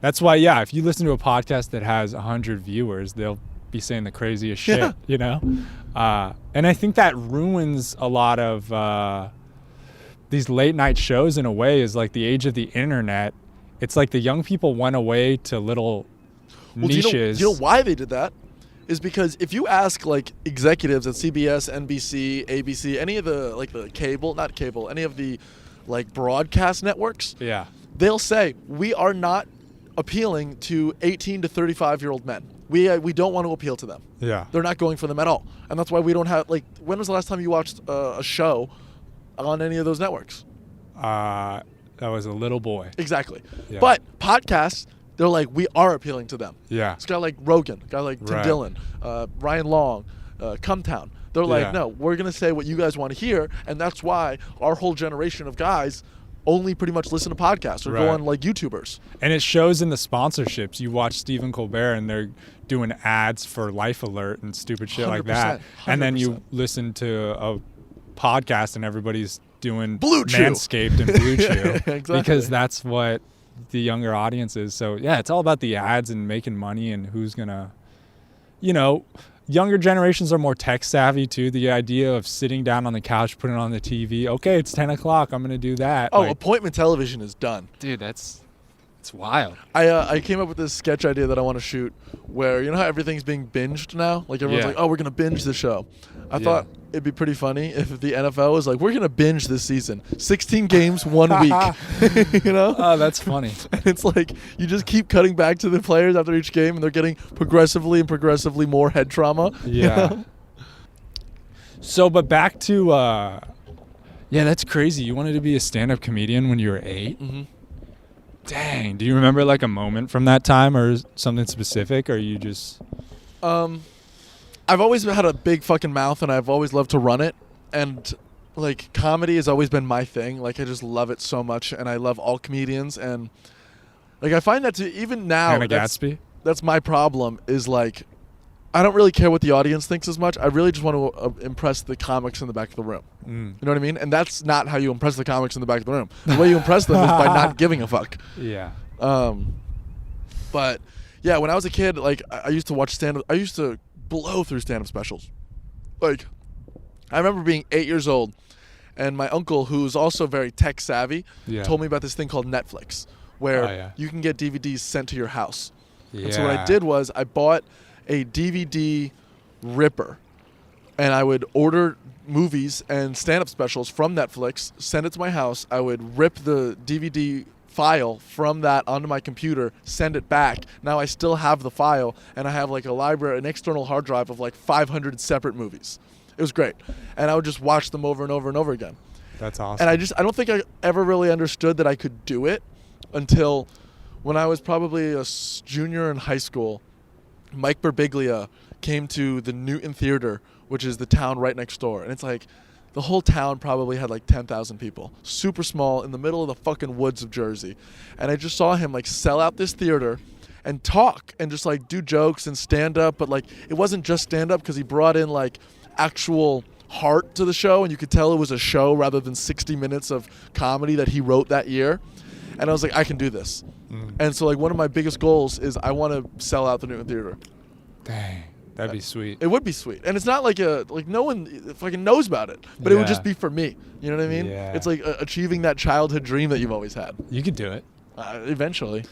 That's why, if you listen to a podcast that has 100 viewers, they'll be saying the craziest shit, And I think that ruins a lot of these late night shows in a way, is like the age of the internet. It's like the young people went away to little niches. Do you know why they did that? Is because if you ask like executives at CBS, NBC, ABC, any of the like the not cable, any of the like broadcast networks, they'll say we are not appealing to 18 to 35-year-old men. We don't want to appeal to them. Yeah. They're not going for them at all. And that's why we don't have, like, when was the last time you watched a show on any of those networks? That was a little boy. Exactly. Yeah. But podcasts, they're like, we are appealing to them. Yeah. It's a guy like Rogan, a guy like Tim Dillon, Ryan Long, Cumtown. They're like, no, we're going to say what you guys want to hear, and that's why our whole generation of guys only pretty much listen to podcasts or go on like YouTubers. And it shows in the sponsorships. You watch Stephen Colbert and they're doing ads for Life Alert and stupid shit like that. 100%. And then you listen to a podcast and everybody's doing Blue Chew. Manscaped and Blue Chew. Exactly. Because that's what the younger audience is. So it's all about the ads and making money and who's going to, younger generations are more tech savvy too. The idea of sitting down on the couch, putting on the TV. Okay, it's 10 o'clock. I'm going to do that. Oh, appointment television is done. Dude, it's wild. I came up with this sketch idea that I want to shoot where, how everything's being binged now? Like everyone's like, oh, we're going to binge the show. I thought it'd be pretty funny if the NFL was like, we're going to binge this season. 16 games, 1 week. Oh, that's funny. And it's like you just keep cutting back to the players after each game and they're getting progressively more head trauma. Yeah. So, but back to, that's crazy. You wanted to be a stand-up comedian when you were 8? Mm-hmm. Dang. Do you remember like a moment from that time or something specific, or you just... I've always had a big fucking mouth and I've always loved to run it. And like comedy has always been my thing. Like I just love it so much and I love all comedians. And like I find that even now, Hannah Gatsby? That's my problem is like, I don't really care what the audience thinks as much. I really just want to impress the comics in the back of the room. You know what I mean? And that's not how you impress the comics in the back of the room. The way you impress them is by not giving a fuck. Yeah. But yeah, when I was a kid, like I used to watch stand-up. I used to blow through stand-up specials. Like, I remember being 8 years old, and my uncle, who's also very tech savvy, told me about this thing called Netflix, where you can get DVDs sent to your house. Yeah. And so what I did was I bought a DVD ripper, and I would order movies and stand-up specials from Netflix, send it to my house. I would rip the DVD file from that onto my computer, send it back. Now I still have the file, and I have like a library, an external hard drive of like 500 separate movies. It was great. And I would just watch them over and over and over again. That's awesome. And I don't think I ever really understood that I could do it until when I was probably a junior in high school. Mike Birbiglia came to the Newton Theater, which is the town right next door. And it's like the whole town probably had like 10,000 people. Super small in the middle of the fucking woods of Jersey. And I just saw him like sell out this theater and talk and just like do jokes and stand up. But like it wasn't just stand up because he brought in like actual heart to the show. And you could tell it was a show rather than 60 minutes of comedy that he wrote that year. And I was like, I can do this. And so like one of my biggest goals is I want to sell out the Newton Theater. Dang. That'd be sweet. It would be sweet. And it's not like no one fucking knows about it, but it would just be for me. You know what I mean? Yeah. It's like achieving that childhood dream that you've always had. You could do it. Eventually.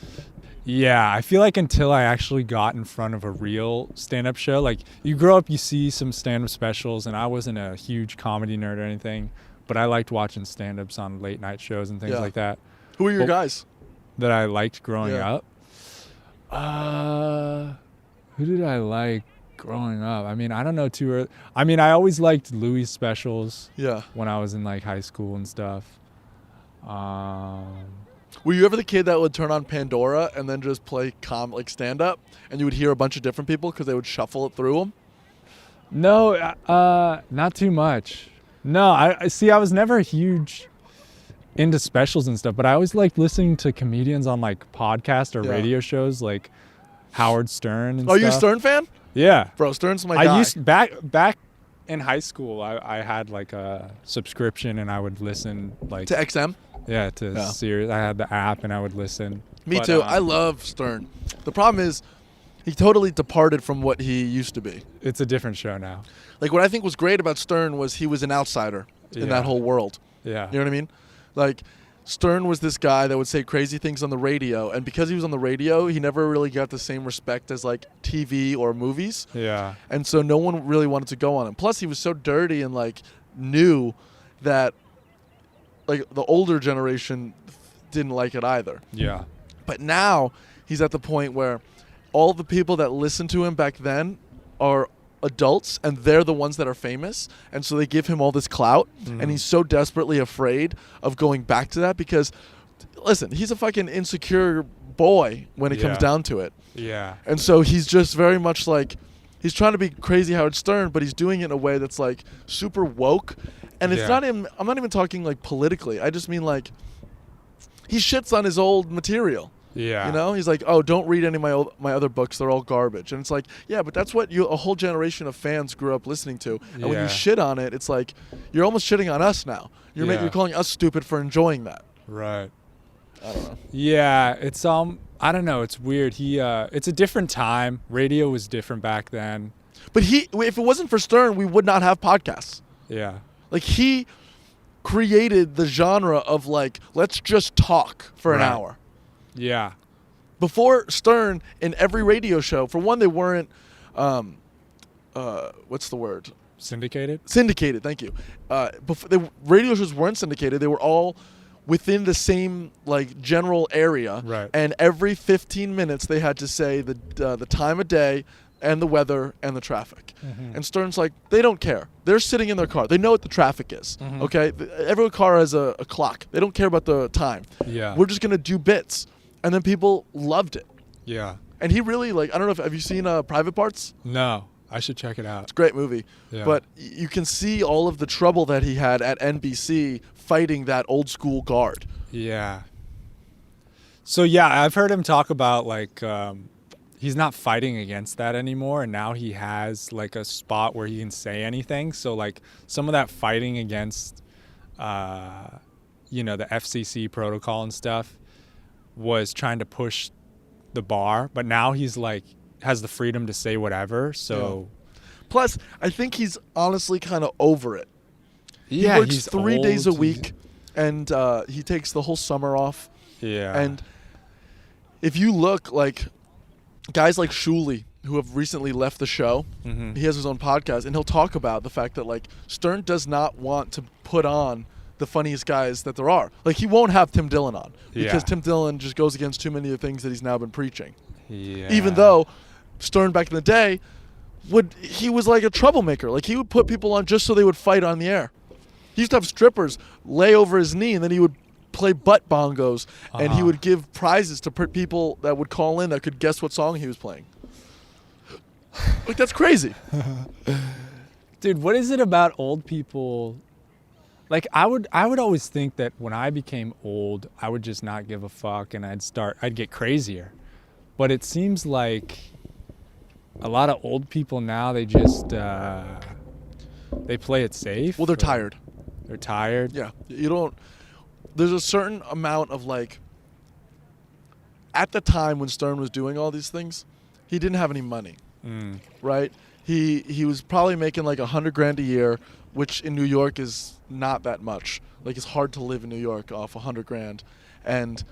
Yeah, I feel like until I actually got in front of a real stand-up show, like you grow up, you see some stand-up specials, and I wasn't a huge comedy nerd or anything, but I liked watching stand-ups on late night shows and things like that. Who were your guys? That I liked growing up? Who did I like growing up? I mean, I don't know too early. I mean, I always liked Louis' specials. Yeah. When I was in like high school and stuff. Were you ever the kid that would turn on Pandora and then just play like stand up, and you would hear a bunch of different people because they would shuffle it through them? No, not too much. No, I see. I was never huge into specials and stuff, but I always liked listening to comedians on like podcasts or radio shows, like Howard Stern and stuff. Are you a Stern fan? Yeah, bro, Stern's my guy. I used back in high school. I had like a subscription, and I would listen like to XM. Yeah, to Sirius. I had the app, and I would listen. Me too. I love Stern. The problem is, he totally departed from what he used to be. It's a different show now. Like what I think was great about Stern was he was an outsider in that whole world. Yeah, you know what I mean? Like Stern was this guy that would say crazy things on the radio, and because he was on the radio, he never really got the same respect as like TV or movies. Yeah. And so no one really wanted to go on him. Plus he was so dirty and like knew that like the older generation didn't like it either. Yeah. But now he's at the point where all the people that listened to him back then are adults, and they're the ones that are famous, and so they give him all this clout, and he's so desperately afraid of going back to that because, listen, he's a fucking insecure boy when it comes down to it. Yeah. And so he's just very much like, he's trying to be crazy Howard Stern, but he's doing it in a way that's like super woke, and it's not him. I'm not even talking like politically. I just mean like he shits on his old material. Yeah. You know, he's like, oh, don't read any of my other books. They're all garbage. And it's like, yeah, but that's what a whole generation of fans grew up listening to. And when you shit on it, it's like you're almost shitting on us now. You're calling us stupid for enjoying that. Right. I don't know. Yeah, it's I don't know. It's weird. It's a different time. Radio was different back then. But if it wasn't for Stern, we would not have podcasts. Yeah. Like he created the genre of like, let's just talk for an hour. Yeah. Before Stern, in every radio show, for one, they weren't, what's the word? Syndicated? Syndicated, thank you. Before the radio shows weren't syndicated. They were all within the same like general area. Right. And every 15 minutes, they had to say the time of day and the weather and the traffic. Mm-hmm. And Stern's like, they don't care. They're sitting in their car. They know what the traffic is. Mm-hmm. Okay? Every car has a clock. They don't care about the time. Yeah. We're just going to do bits. And then people loved it. Yeah. And he really, like, I don't know if, have you seen Private Parts? No. I should check it out. It's a great movie. Yeah. But you can see all of the trouble that he had at NBC fighting that old school guard. Yeah. So, yeah, I've heard him talk about, like, he's not fighting against that anymore. And now he has, like, a spot where he can say anything. So, like, some of that fighting against, the FCC protocol and stuff was trying to push the bar, but now he's like has the freedom to say whatever. So plus I think he's honestly kind of over it. Yeah, he works 3 days a week, and he takes the whole summer off. Yeah. And if you look like guys like Shuley, who have recently left the show, he has his own podcast, and he'll talk about the fact that like Stern does not want to put on the funniest guys that there are. Like he won't have Tim Dillon on because Tim Dillon just goes against too many of the things that he's now been preaching. Yeah. Even though Stern back in the day he was like a troublemaker. Like he would put people on just so they would fight on the air. He used to have strippers lay over his knee, and then he would play butt bongos, and he would give prizes to people that would call in that could guess what song he was playing. Like that's crazy. Dude, what is it about old people? Like I would always think that when I became old, I would just not give a fuck and I'd get crazier. But it seems like a lot of old people now, they just they play it safe. Well, they're tired. They're tired. Yeah. There's a certain amount of like, at the time when Stern was doing all these things, he didn't have any money. Right? He was probably making like $100,000 a year, which in New York is not that much. Like it's hard to live in New York off $100,000. And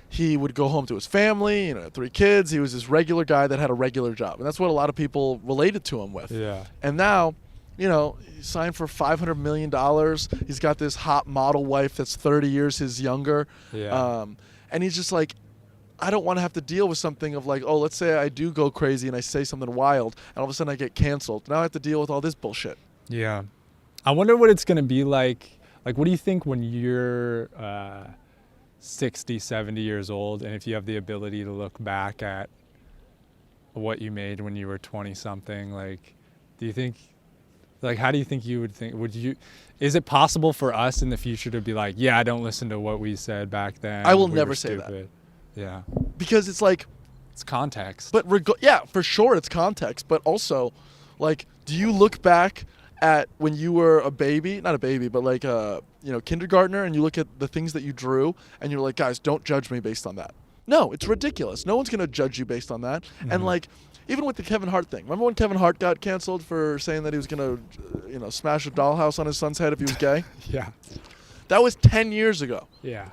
he would go home to his family, 3 kids. He was this regular guy that had a regular job. And that's what a lot of people related to him with. Yeah. And now, he signed for $500 million. He's got this hot model wife that's 30 years his younger. Yeah. And he's just like, I don't want to have to deal with something of like, oh, let's say I do go crazy and I say something wild, and all of a sudden I get canceled. Now I have to deal with all this bullshit. Yeah. I wonder what it's going to be like. Like, what do you think when you're 60, 70 years old, and if you have the ability to look back at what you made when you were 20-something, like, do you think, like, how do you think you would think, is it possible for us in the future to be like, yeah, I don't listen to what we said back then. I will never say that. Yeah. Because it's like, it's context. But yeah, for sure it's context. But also, like, do you look back at when you were a baby, not a baby, but like kindergartner, and you look at the things that you drew, and you're like, guys, don't judge me based on that. No, it's ridiculous. No one's gonna judge you based on that. And like, even with the Kevin Hart thing, remember when Kevin Hart got canceled for saying that he was gonna, smash a dollhouse on his son's head if he was gay? Yeah. That was 10 years ago. Yeah.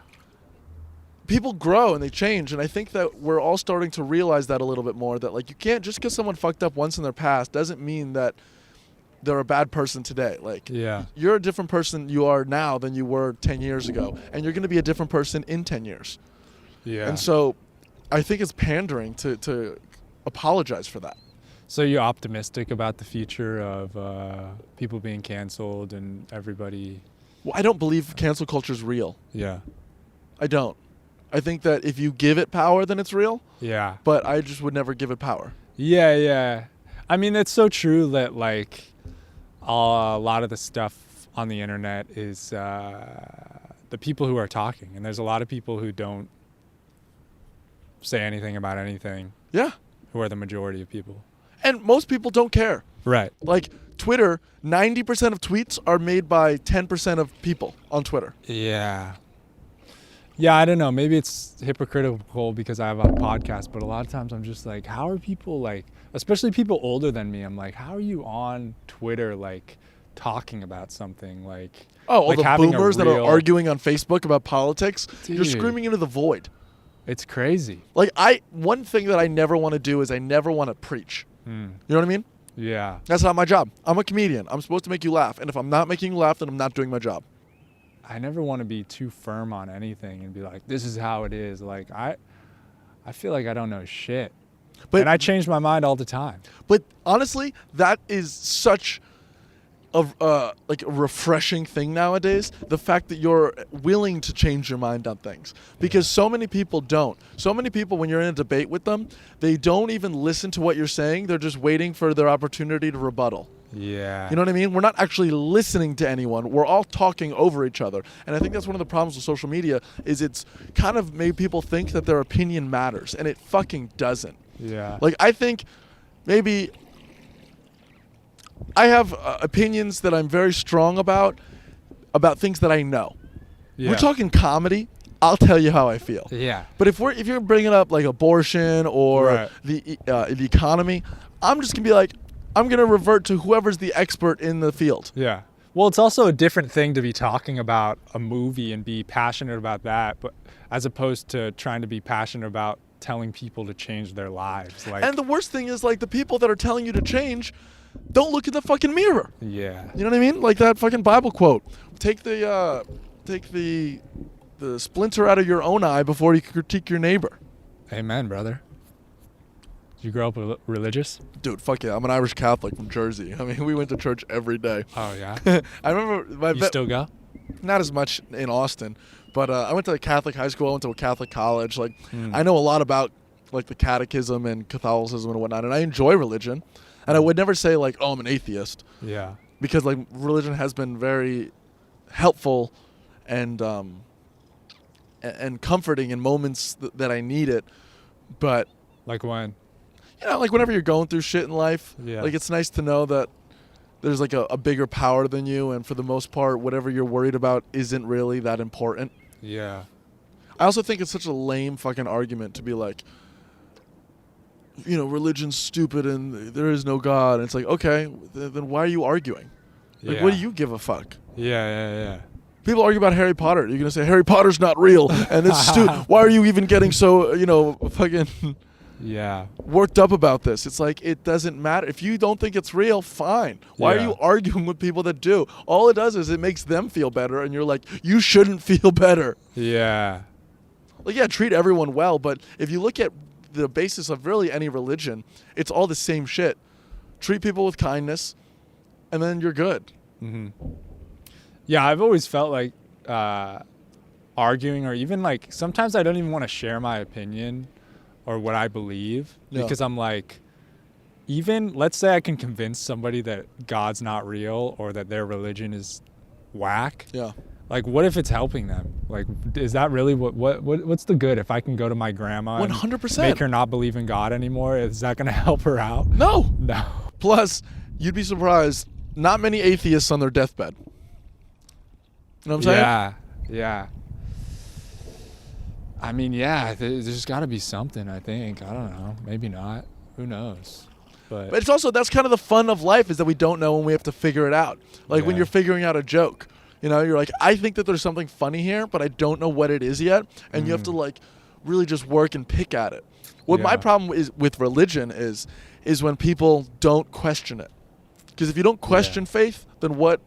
People grow and they change, and I think that we're all starting to realize that a little bit more, that like you can't, just because someone fucked up once in their past doesn't mean that they're a bad person today. Like, you're a different person you are now than you were 10 years ago, and you're going to be a different person in 10 years. Yeah. And so I think it's pandering to apologize for that. So you're optimistic about the future of people being canceled and everybody? Well, I don't believe cancel culture is real. Yeah. I don't. I think that if you give it power, then it's real. Yeah. But I just would never give it power. Yeah, yeah. I mean, it's so true that, like, a lot of the stuff on the internet is the people who are talking. And there's a lot of people who don't say anything about anything. Yeah. Who are the majority of people. And most people don't care. Right. Like, Twitter, 90% of tweets are made by 10% of people on Twitter. Yeah. Yeah, I don't know. Maybe it's hypocritical because I have a podcast, but a lot of times I'm just like, how are people, like, especially people older than me, I'm like, how are you on Twitter, like, talking about something? Like, all the boomers that are arguing on Facebook about politics, dude, you're screaming into the void. It's crazy. Like, one thing that I never want to do is I never want to preach. You know what I mean? Yeah. That's not my job. I'm a comedian. I'm supposed to make you laugh. And if I'm not making you laugh, then I'm not doing my job. I never want to be too firm on anything and be like, this is how it is. Like, I feel like I don't know shit. And I change my mind all the time. But honestly, that is such a refreshing thing nowadays. The fact that you're willing to change your mind on things. Because so many people don't. So many people, when you're in a debate with them, they don't even listen to what you're saying. They're just waiting for their opportunity to rebuttal. Yeah. You know what I mean? We're not actually listening to anyone. We're all talking over each other. And I think that's one of the problems with social media is it's kind of made people think that their opinion matters. And it fucking doesn't. Yeah. Like, I think maybe I have opinions that I'm very strong about things that I know. Yeah. We're talking comedy. I'll tell you how I feel. Yeah. But if you're bringing up like abortion or the economy, I'm just going to be like, I'm going to revert to whoever's the expert in the field. Yeah. Well, it's also a different thing to be talking about a movie and be passionate about that, but as opposed to trying to be passionate about telling people to change their lives. Like, and the worst thing is, like, the people that are telling you to change don't look in the fucking mirror. Yeah. You know what I mean? Like that fucking Bible quote. Take the splinter out of your own eye before you critique your neighbor. Amen, brother. Did you grow up religious? Dude, fuck yeah. I'm an Irish Catholic from Jersey. I mean, we went to church every day. Oh, yeah? I remember... You still go? Not as much in Austin, but I went to a Catholic high school. I went to a Catholic college. Like, I know a lot about, like, the catechism and Catholicism and whatnot, and I enjoy religion. And I would never say, like, oh, I'm an atheist. Yeah. Because, like, religion has been very helpful and comforting in moments that I need it. But... Like when? You know, like, whenever you're going through shit in life, yeah. like, it's nice to know that there's, like, a bigger power than you, and for the most part, whatever you're worried about isn't really that important. Yeah. I also think it's such a lame fucking argument to be like, you know, religion's stupid and there is no God. And it's like, okay, then why are you arguing? Like, what do you give a fuck? Yeah. People argue about Harry Potter. You're going to say, Harry Potter's not real, and it's stupid. Why are you even getting so, you know, fucking worked up about this? It's like, it doesn't matter. If you don't think it's real, fine. Why are you arguing with people that do? All it does is it makes them feel better, and you're like, you shouldn't feel better. Yeah. Like, yeah, treat everyone well, but if you look at the basis of really any religion, it's all the same shit. Treat people with kindness, and then you're good. Mm-hmm. Yeah, I've always felt like arguing, or even like sometimes I don't even want to share my opinion or what I believe because I'm like, even let's say I can convince somebody that God's not real or that their religion is whack. Yeah. Like, what if it's helping them? Like, is that really what's the good? If I can go to my grandma 100%. and make her not believe in God anymore, is that going to help her out? No. No. Plus, you'd be surprised, not many atheists on their deathbed. You know what I'm saying? Yeah. I mean, there's got to be something, I think. I don't know. Maybe not. Who knows? But it's also, that's kind of the fun of life, is that we don't know when we have to figure it out. Like when you're figuring out a joke. You know, you're like, I think that there's something funny here, but I don't know what it is yet. And you have to, like, really just work and pick at it. What my problem is with religion is when people don't question it. Because if you don't question faith, then what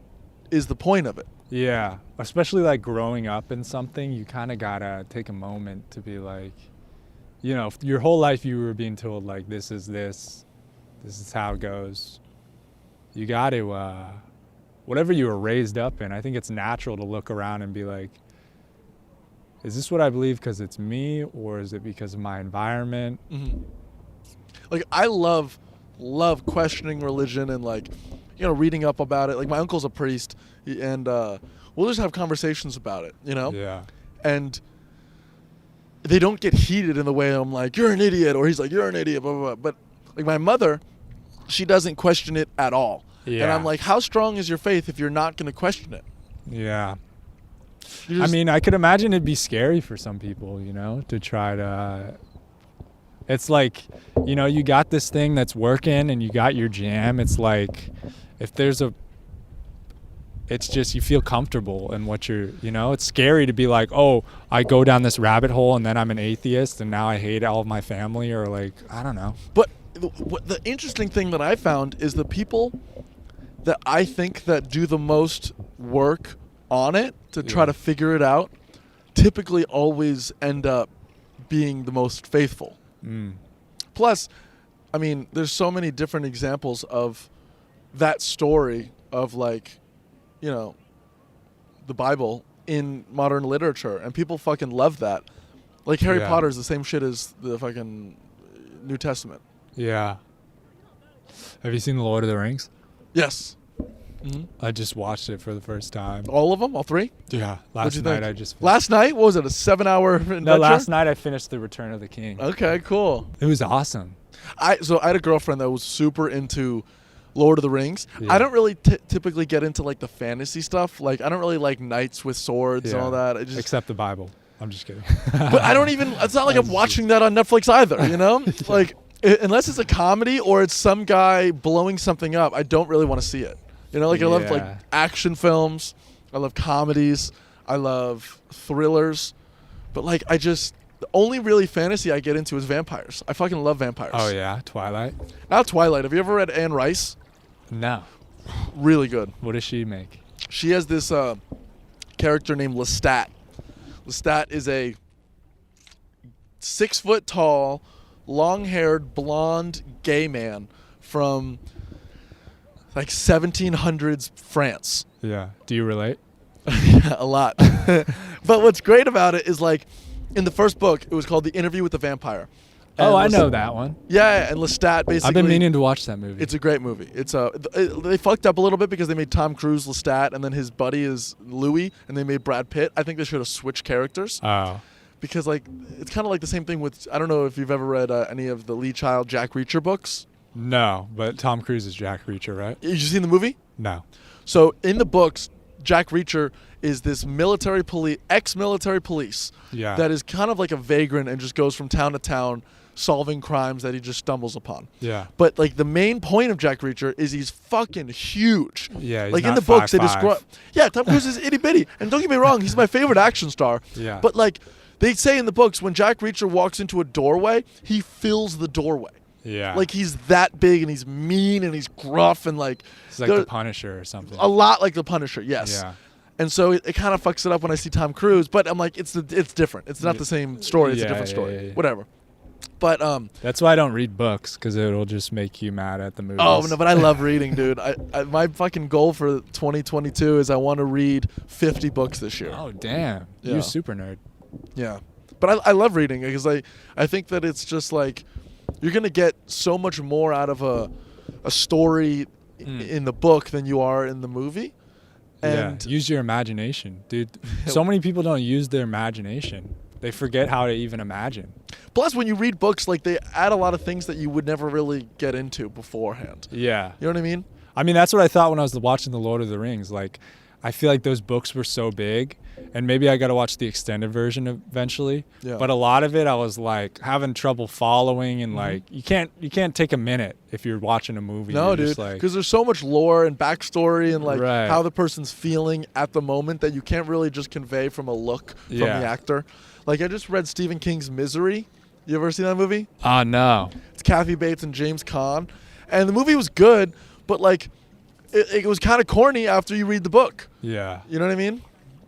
is the point of it? Yeah. Especially, like, growing up in something, you kind of got to take a moment to be like, you know, your whole life you were being told, like, this is how it goes. You got to... whatever you were raised up in, I think it's natural to look around and be like, is this what I believe because it's me, or is it because of my environment? Mm-hmm. Like, I love questioning religion and, like, you know, reading up about it. Like, my uncle's a priest, and we'll just have conversations about it, you know? Yeah. And they don't get heated in the way I'm like, you're an idiot, or he's like, you're an idiot, blah, blah, blah. But, like, my mother, she doesn't question it at all. Yeah. And I'm like, how strong is your faith if you're not going to question it? Yeah. I mean, I could imagine it'd be scary for some people, you know, to try to... It's like, you know, you got this thing that's working and you got your jam. It's like, if there's it's just, you feel comfortable in what you're, you know, it's scary to be like, oh, I go down this rabbit hole and then I'm an atheist and now I hate all of my family, or like, I don't know. But the interesting thing that I found is the people that I think that do the most work on it to try to figure it out typically always end up being the most faithful. Plus, I mean, there's so many different examples of that story of, like, you know, the Bible in modern literature, and people fucking love that. Like, Harry Potter is the same shit as the fucking New Testament. Yeah. Have you seen The Lord of the Rings? Yes. Mm-hmm. I just watched it for the first time. All of them? All three? Yeah. Last night I just finished. Last night? What was it, a 7-hour adventure? No, last night I finished The Return of the King. Okay, cool. It was awesome. So I had a girlfriend that was super into Lord of the Rings. Yeah. I don't really typically get into, like, the fantasy stuff. Like, I don't really like knights with swords and all that. Except the Bible. I'm just kidding. But I don't even... It's not like I'm watching that on Netflix either, you know? Like, unless it's a comedy or it's some guy blowing something up, I don't really want to see it. You know, like, I love, like, action films. I love comedies. I love thrillers. But, like, I just... The only really fantasy I get into is vampires. I fucking love vampires. Oh yeah, Twilight. Not Twilight. Have you ever read Anne Rice? No. Really good. What does she make? She has this character named Lestat. Lestat is a 6 foot tall, long-haired, blonde gay man from like 1700s France. Yeah. Do you relate? Yeah, a lot. But what's great about it is like in the first book, it was called The Interview with the Vampire. Oh, I know that one. Yeah, and Lestat basically. I've been meaning to watch that movie. It's a great movie. It's they fucked up a little bit because they made Tom Cruise Lestat and then his buddy is Louis and they made Brad Pitt. I think they should have switched characters. Oh. Because like it's kind of like the same thing with, I don't know if you've ever read any of the Lee Child Jack Reacher books. No, but Tom Cruise is Jack Reacher, right? You seen the movie? No. So in the books, Jack Reacher is this ex-military police Yeah. that is kind of like a vagrant and just goes from town to town solving crimes that he just stumbles upon. Yeah. But like the main point of Jack Reacher is he's fucking huge. Yeah. He's Like in not the books 5'5". they describe. Yeah, Tom Cruise is itty bitty, and don't get me wrong, he's my favorite action star. Yeah. But like they say in the books, when Jack Reacher walks into a doorway, he fills the doorway. Yeah. Like he's that big and he's mean and he's gruff and like. It's like the Punisher or something. A lot like the Punisher, yes. Yeah. And so it kind of fucks it up when I see Tom Cruise, but I'm like, it's different. It's not the same story. It's a different story. Yeah. Whatever. But that's why I don't read books, because it'll just make you mad at the movies. oh no, but I love reading, dude. I my fucking goal for 2022 is I want to read 50 books this year. Oh damn, Yeah. you're a super nerd. Yeah, but I love reading because I think that it's just like you're gonna get so much more out of a story in the book than you are in the movie. And use your imagination, dude. So many people don't use their imagination. They forget how to even imagine. Plus, when you read books, like they add a lot of things that you would never really get into beforehand. Yeah. You know what I mean? I mean, that's what I thought when I was watching The Lord of the Rings. Like, I feel like those books were so big, and maybe I got to watch the extended version eventually. Yeah. But a lot of it, I was like having trouble following, and like you can't take a minute if you're watching a movie. No, you're dude, just like, because there's so much lore and backstory and like Right. how the person's feeling at the moment that you can't really just convey from a look from the Yeah. actor. Like I just read Stephen King's Misery. You ever seen that movie? no. It's Kathy Bates and James Caan, and the movie was good, but like it was kind of corny after you read the book. Yeah. You know what I mean?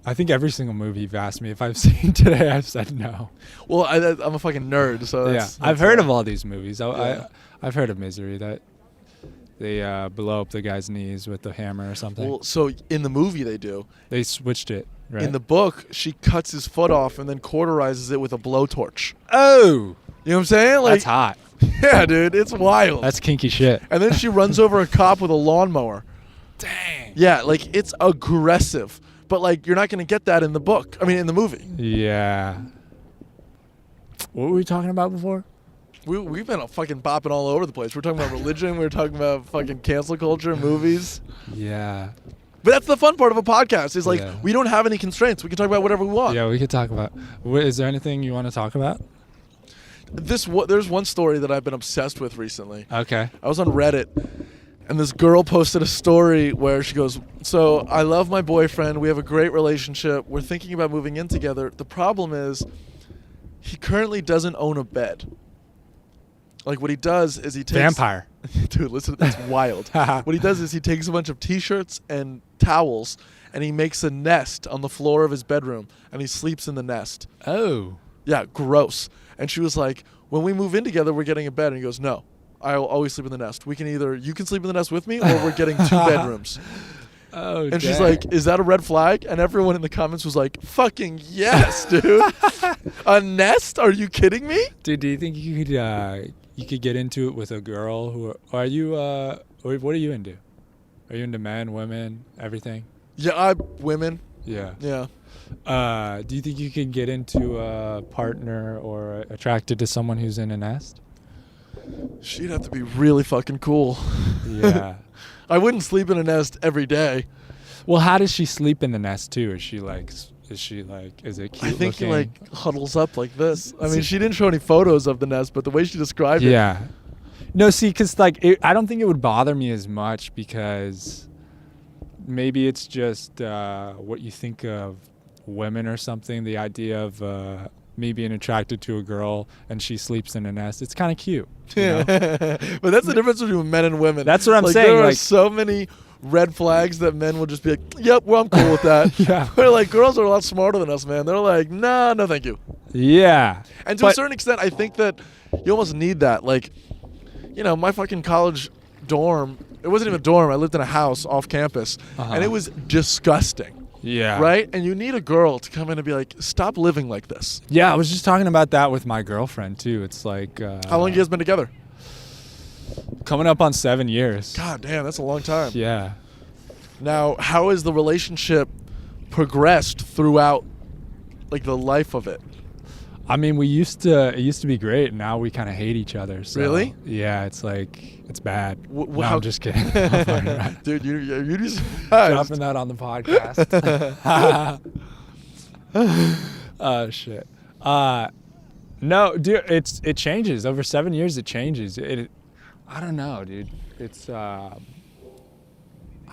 I think every single movie you've asked me if I've seen today, I've said no. Well, I'm a fucking nerd, so that's I've heard why. of all these movies. Yeah. I've heard of Misery, that they blow up the guy's knees with the hammer or something. Well, so in the movie they do. They switched it, right? In the book, she cuts his foot off and then cauterizes it with a blowtorch. oh, You know what I'm saying? Like, that's hot. yeah, dude, it's wild. That's kinky shit. And then she runs over a cop with a lawnmower. Dang. Yeah, like it's aggressive. But like you're not going to get that in the book. I mean, in the movie. Yeah. What were we talking about before? We've been fucking bopping all over the place. We're talking about religion. We're talking about fucking cancel culture, movies. Yeah. But that's the fun part of a podcast is like Yeah. we don't have any constraints. We can talk about whatever we want. Yeah, we could talk about. Is there anything you want to talk about? There's one story that I've been obsessed with recently. Okay. I was on Reddit, and this girl posted a story where she goes, so I love my boyfriend. We have a great relationship. We're thinking about moving in together. The problem is he currently doesn't own a bed. Like what he does is he takes... Vampire. Dude, listen, that's wild. What he does is he takes a bunch of T-shirts and towels, and he makes a nest on the floor of his bedroom, and he sleeps in the nest. Oh. Yeah, gross. And she was like, when we move in together, we're getting a bed. And he goes, no, I'll always sleep in the nest. You can sleep in the nest with me, or we're getting 2 bedrooms. Oh, And she's like, is that a red flag? And everyone in the comments was like, fucking yes, dude. A nest? Are you kidding me? Dude, do you think you could get into it with a girl who are you or what are you into? Are you into men, women, everything? Yeah, women. Yeah. Yeah. Do you think you could get into a partner or attracted to someone who's in a nest? She'd have to be really fucking cool. Yeah. I wouldn't sleep in a nest every day. Well, how does she sleep in the nest too? Is it cute I think looking? he like huddles up like this. I mean, she didn't show any photos of the nest, but the way she described it. Yeah. No, see, because like I don't think it would bother me as much because maybe it's just what you think of women or something. The idea of me being attracted to a girl and she sleeps in a nest. It's kind of cute. You know? But that's the difference between men and women. That's what I'm saying. There are so many red flags that men will just be like, yep, well, I'm cool with that. Yeah. But like, girls are a lot smarter than us, man. They're like, nah, no thank you. Yeah. And to a certain extent, I think that you almost need that. Like, you know, my fucking college dorm, it wasn't even a dorm. I lived in a house off campus, and it was disgusting. Yeah. Right? And you need a girl to come in and be like, stop living like this. Yeah, I was just talking about that with my girlfriend, too. It's like... how long have you guys been together? Coming up on 7 years. God damn, that's a long time. Yeah. Now, how has the relationship progressed throughout, like, the life of it? I mean, it used to be great, and now we kind of hate each other. So, really? Yeah, it's like, it's bad. No, how, I'm just kidding. Dude, you just... Dropping that on the podcast. Oh, shit. No, dude, it changes. Over 7 years, it changes. I don't know, dude. It's, I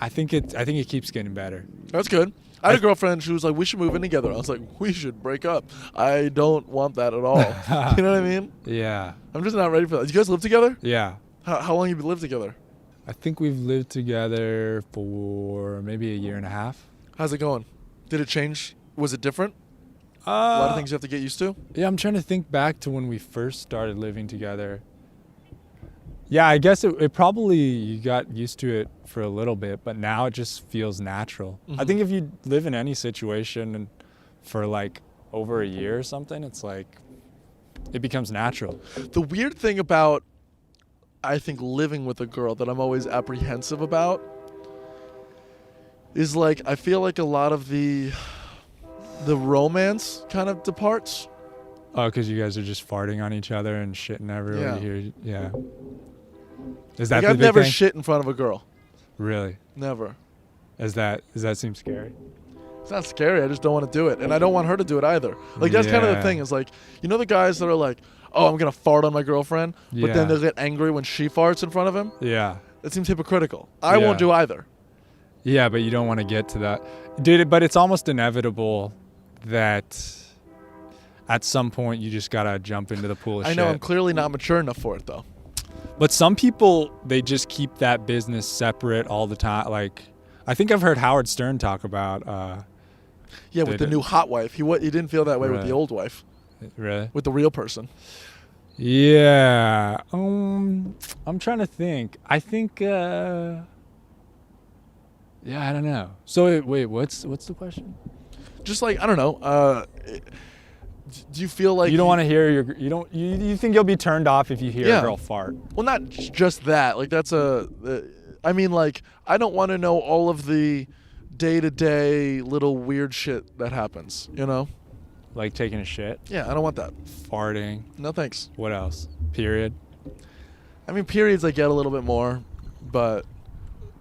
think it keeps getting better. That's good. I had a girlfriend, she was like, we should move in together. I was like, we should break up. I don't want that at all. You know what I mean? Yeah. I'm just not ready for that. You guys live together? Yeah. How long have you lived together? I think we've lived together for maybe a year and a half. How's it going? Did it change? Was it different? A lot of things you have to get used to? Yeah, I'm trying to think back to when we first started living together. Yeah, I guess it probably, you got used to it for a little bit, but now it just feels natural. I think if you live in any situation and for like over a year or something, it's like, it becomes natural. The weird thing about, I think, living with a girl that I'm always apprehensive about is like, I feel like a lot of the romance kind of departs. Oh, because you guys are just farting on each other and shitting everywhere you hear. Yeah. Is that like, the I've big never thing? shit in front of a girl. Really? Never. Does that seem scary? It's not scary. I just don't want to do it. And I don't want her to do it either. Like, that's kind of the thing. Is like, you know the guys that are like, oh, I'm going to fart on my girlfriend, but then they'll get angry when she farts in front of him? Yeah. That seems hypocritical. I won't do either. Yeah, but you don't want to get to that. Dude, but it's almost inevitable that at some point you just got to jump into the pool of shit. I know. I'm clearly not mature enough for it, though. But some people, they just keep that business separate all the time. Like, I think I've heard Howard Stern talk about... yeah, with the new hot wife. He didn't feel that way with the old wife. Really? With the real person. Yeah. I'm trying to think. I think... yeah, I don't know. So, wait, what's the question? Just like, I don't know. Do you feel like... You don't want to hear you think you'll be turned off if you hear a girl fart? Well, not just that. Like, that's I mean, like, I don't want to know all of the day-to-day little weird shit that happens, you know? Like taking a shit? Yeah, I don't want that. Farting? No thanks. What else? Period? I mean, periods I get a little bit more, but...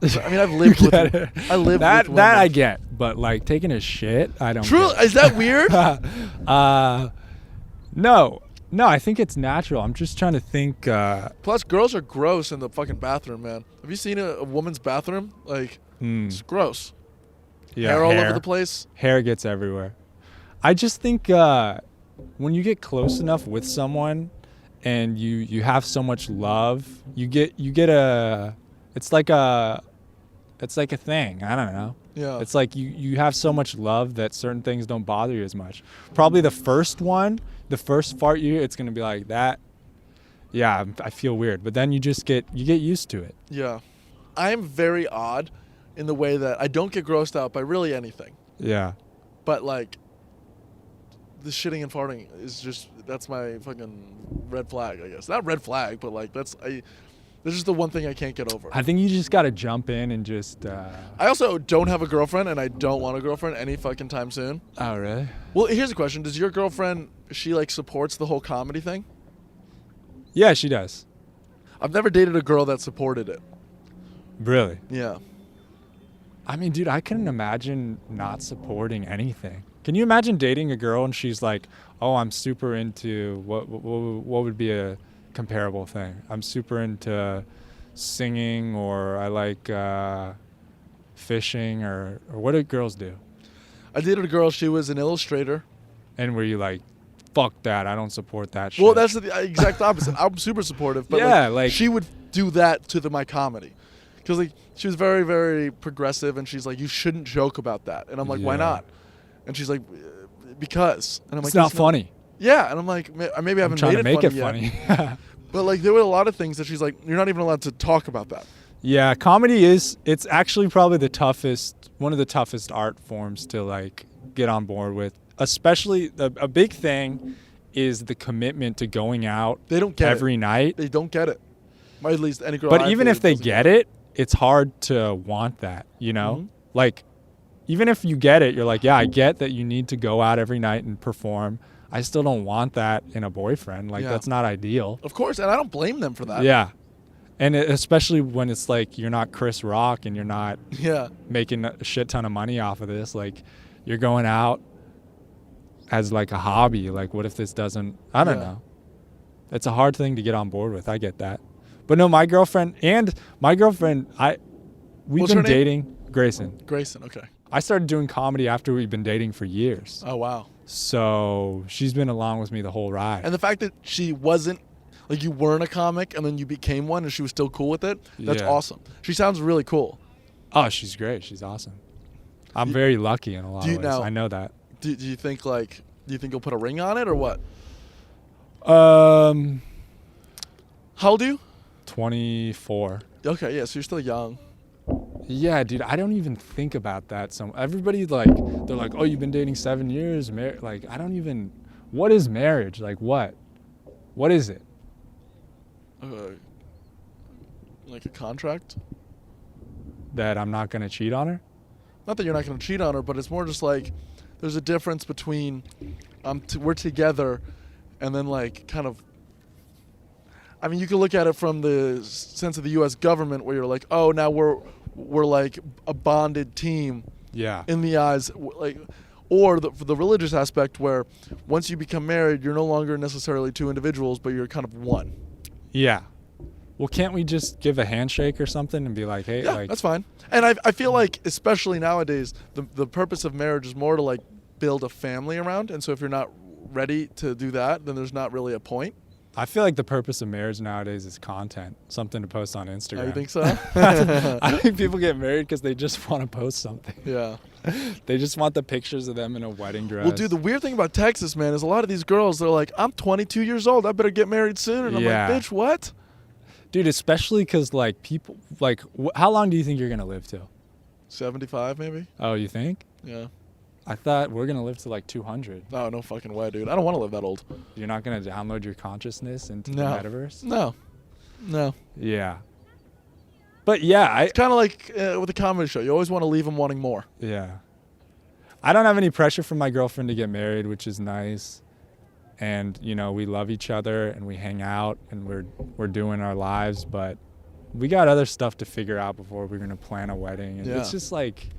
I mean, I've lived with... I live with women. That I get, but like taking a shit, I don't True? get. Is that weird? No, I think it's natural. I'm just trying to think. Plus, girls are gross in the fucking bathroom, man. Have you seen a woman's bathroom? Like, it's gross. Yeah, hair all over the place. Hair gets everywhere. I just think when you get close enough with someone and you have so much love, you get a... It's like a thing. I don't know. Yeah. It's like you have so much love that certain things don't bother you as much. Probably the first fart it's going to be like that. Yeah, I feel weird. But then you get used to it. Yeah. I'm very odd in the way that I don't get grossed out by really anything. Yeah. But like the shitting and farting is that's my fucking red flag, I guess. Not red flag, but like this is the one thing I can't get over. I think you just got to jump in and just... I also don't have a girlfriend, and I don't want a girlfriend any fucking time soon. Oh, really? Well, here's a question. Does your girlfriend, she like supports the whole comedy thing? Yeah, she does. I've never dated a girl that supported it. Really? Yeah. I mean, dude, I couldn't imagine not supporting anything. Can you imagine dating a girl and she's like, oh, I'm super into... What would be a... comparable thing. I'm super into singing, or I like fishing, or what do girls do? I dated a girl, she was an illustrator. And were you like fuck that. I don't support that shit. Well, that's the exact opposite. I'm super supportive, but like she would do that to my comedy. Because like she was very, very progressive, and she's like, you shouldn't joke about that. And I'm like, why not? And she's like, because. And I'm like, it's not funny. Yeah, and I'm like, maybe I haven't made it funny yet. But like there were a lot of things that she's like, you're not even allowed to talk about that. Yeah, comedy it's actually probably one of the toughest art forms to like get on board with. Especially a big thing is the commitment to going out they don't get every night. They don't get it. At least any girl. But even if they get it, it's hard to want that, you know? Mm-hmm. Like even if you get it, you're like, yeah, I get that you need to go out every night and perform. I still don't want that in a boyfriend. Like, that's not ideal. Of course, and I don't blame them for that. Yeah. And especially when it's like you're not Chris Rock and you're not making a shit ton of money off of this. Like, you're going out as like a hobby. Like, what if this doesn't... I don't know. It's a hard thing to get on board with. I get that. But no, my girlfriend... We've been dating... Grayson. Grayson, okay. I started doing comedy after we've been dating for years. Oh, wow. So she's been along with me the whole ride. And the fact that she wasn't, like you weren't a comic and then you became one and she was still cool with it, that's awesome. She sounds really cool. Oh, she's great. She's awesome. I'm very lucky in a lot of ways. I know that. Do you think you'll put a ring on it or what? How old are you? 24. Okay, yeah, so you're still young. Yeah, dude, I don't even think about that. So everybody they're like, oh, you've been dating 7 years. Like, I don't even, what is marriage? Like, what is it? Like a contract? That I'm not going to cheat on her? Not that you're not going to cheat on her, but it's more just like, there's a difference between, we're together and then like kind of, I mean, you can look at it from the sense of the U.S. government where you're like, oh, now we're like a bonded team. Yeah. In the eyes, like, or for the religious aspect where once you become married, you're no longer necessarily two individuals, but you're kind of one. Yeah. Well, can't we just give a handshake or something and be like, hey, yeah, that's fine. And I feel like, especially nowadays, the purpose of marriage is more to like build a family around. And so if you're not ready to do that, then there's not really a point. I feel like the purpose of marriage nowadays is content, something to post on Instagram. Oh, you think so? I think people get married because they just want to post something. Yeah. They just want the pictures of them in a wedding dress. Well, dude, the weird thing about Texas, man, is a lot of these girls, they're like, I'm 22 years old. I better get married soon. And I'm like, bitch, what? Dude, especially because, like, people, like, how long do you think you're going to live to? 75, maybe. Oh, you think? Yeah. I thought we're going to live to like 200. Oh, no fucking way, dude. I don't want to live that old. You're not going to download your consciousness into the metaverse? No. Yeah. But yeah, it's kind of like with a comedy show. You always want to leave them wanting more. Yeah. I don't have any pressure from my girlfriend to get married, which is nice. And, you know, we love each other and we hang out and we're doing our lives, but we got other stuff to figure out before we're going to plan a wedding. And it's just like...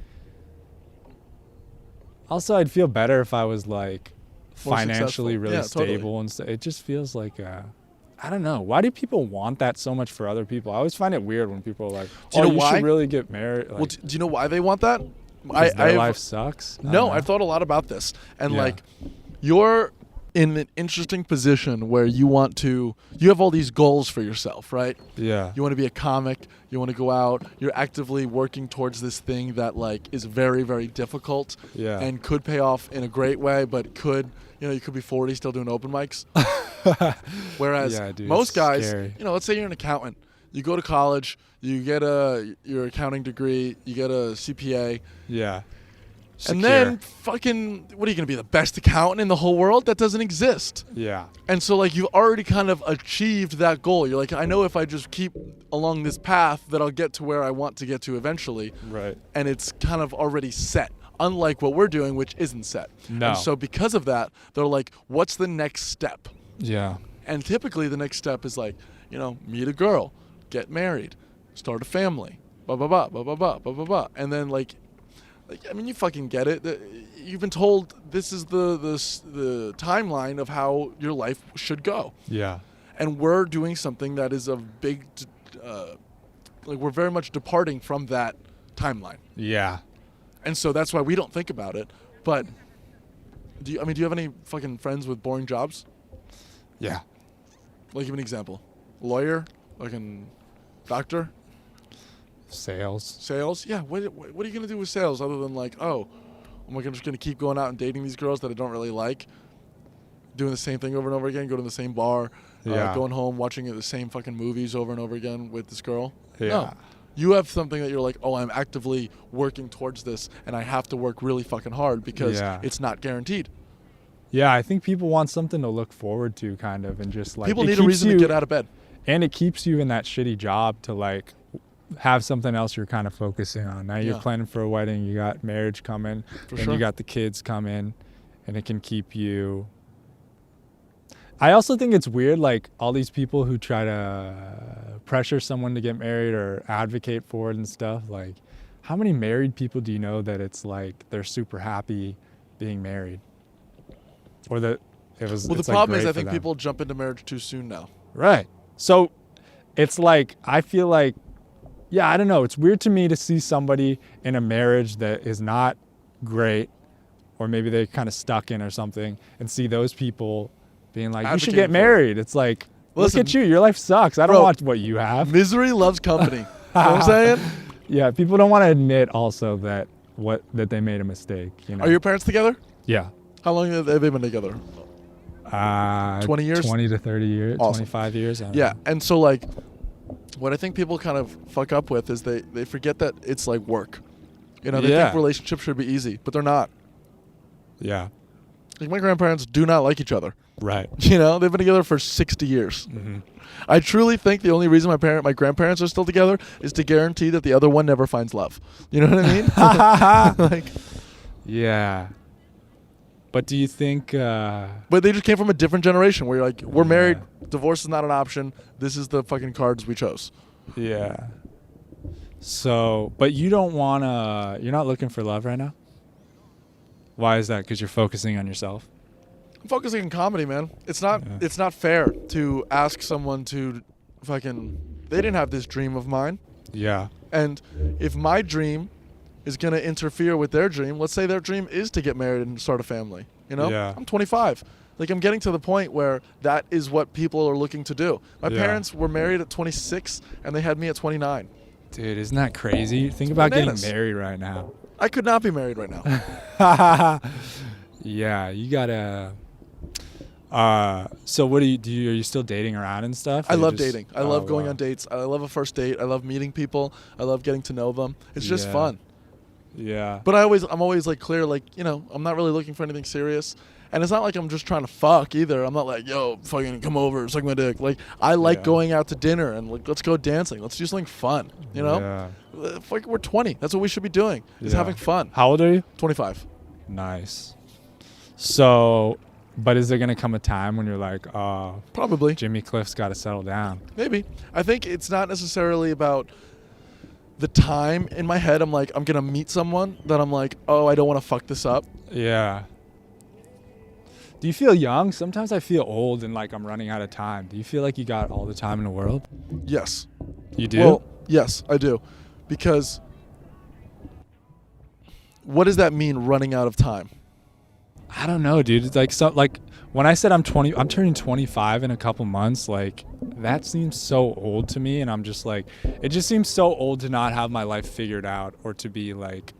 Also, I'd feel better if I was like financially really stable and it just feels like I don't know. Why do people want that so much for other people? I always find it weird when people are like, you should really get married. Like, well, do you know why they want that? Their life sucks? No, I've thought a lot about this. And like, you're in an interesting position where you have all these goals for yourself, right? Yeah. You want to be a comic. You want to go out. You're actively working towards this thing that like is very, very difficult and could pay off in a great way, but you could be 40 still doing open mics. Whereas most guys, let's say you're an accountant. You go to college, you get your accounting degree, you get a CPA. Yeah. Secure. And then fucking, what are you going to be, the best accountant in the whole world? That doesn't exist. Yeah. And so, like, you've already kind of achieved that goal. You're like, I know if I just keep along this path that I'll get to where I want to get to eventually. Right. And it's kind of already set, unlike what we're doing, which isn't set. No. And so because of that, they're like, what's the next step? Yeah. And typically the next step is like, meet a girl, get married, start a family, blah, blah, blah, blah, blah, blah, blah, blah, blah. And then, like, I mean, you fucking get it. You've been told this is the timeline of how your life should go. Yeah. And we're doing something that is a big, we're very much departing from that timeline. Yeah. And so that's why we don't think about it. But Do you have any fucking friends with boring jobs? Yeah. Like, give an example. Lawyer, fucking doctor, Sales. Yeah. What are you gonna do with sales other than like, oh, I'm just gonna keep going out and dating these girls that I don't really like, doing the same thing over and over again, go to the same bar, going home watching the same fucking movies over and over again with this girl. Yeah. No. You have something that you're like, oh, I'm actively working towards this, and I have to work really fucking hard because it's not guaranteed. Yeah, I think people want something to look forward to, kind of, and just like people need a reason to get out of bed. And it keeps you in that shitty job to like have something else you're kind of focusing on. Now you're planning for a wedding, you got marriage coming, you got the kids coming, and it can keep you. I also think it's weird, like all these people who try to pressure someone to get married or advocate for it and stuff. Like, how many married people do you know that it's like they're super happy being married, or that it was? Well, the problem is I think people jump into marriage too soon now. Right. So it's like, I feel like, I don't know. It's weird to me to see somebody in a marriage that is not great, or maybe they're kind of stuck in or something, and see those people being like, you should get married. It's like, look at you. Your life sucks. I don't want what you have. Misery loves company. You know what I'm saying? Yeah. People don't want to admit also that they made a mistake. You know? Are your parents together? Yeah. How long have they been together? 20 years? 20 to 30 years, awesome. 25 years. Yeah. And so like, what I think people kind of fuck up with is they forget that it's like work. You know, they think relationships should be easy, but they're not. Yeah. Like, my grandparents do not like each other. Right. You know, they've been together for 60 years. Mm-hmm. I truly think the only reason my grandparents are still together is to guarantee that the other one never finds love. You know what I mean? Like, yeah. But do you think... But they just came from a different generation where you're like, we're married, divorce is not an option, this is the fucking cards we chose. Yeah. So, but you don't want to... You're not looking for love right now? Why is that? Because you're focusing on yourself? I'm focusing on comedy, man. It's not fair to ask someone to fucking... They didn't have this dream of mine. Yeah. And if my dream is going to interfere with their dream, let's say their dream is to get married and start a family, you know? Yeah. I'm 25. Like, I'm getting to the point where that is what people are looking to do. My parents were married at 26, and they had me at 29. Dude, isn't that crazy? Think about getting married right now. I could not be married right now. Yeah, you gotta... so what do you are you still dating around and stuff? I love dating. I love going on dates. I love a first date. I love meeting people. I love getting to know them. It's just fun. Yeah. But I'm always like clear, like, you know, I'm not really looking for anything serious. And it's not like I'm just trying to fuck either. I'm not like, yo, fucking come over, suck my dick. Like, I like going out to dinner and like, let's go dancing. Let's do something fun, you know? Yeah. Like, we're 20. That's what we should be doing, is having fun. How old are you? 25. Nice. So, but is there going to come a time when you're like, probably Jimmy Cliff's got to settle down? Maybe. I think it's not necessarily about the time. In my head, I'm like, I'm going to meet someone that I'm like, oh, I don't want to fuck this up. Yeah. Do you feel young? Sometimes I feel old and like I'm running out of time. Do you feel like you got all the time in the world? Yes. You do? Well, yes, I do. Because what does that mean, running out of time? I don't know, dude. It's like when I said I'm turning 25 in a couple months, like that seems so old to me, and I'm just like, it just seems so old to not have my life figured out or to be like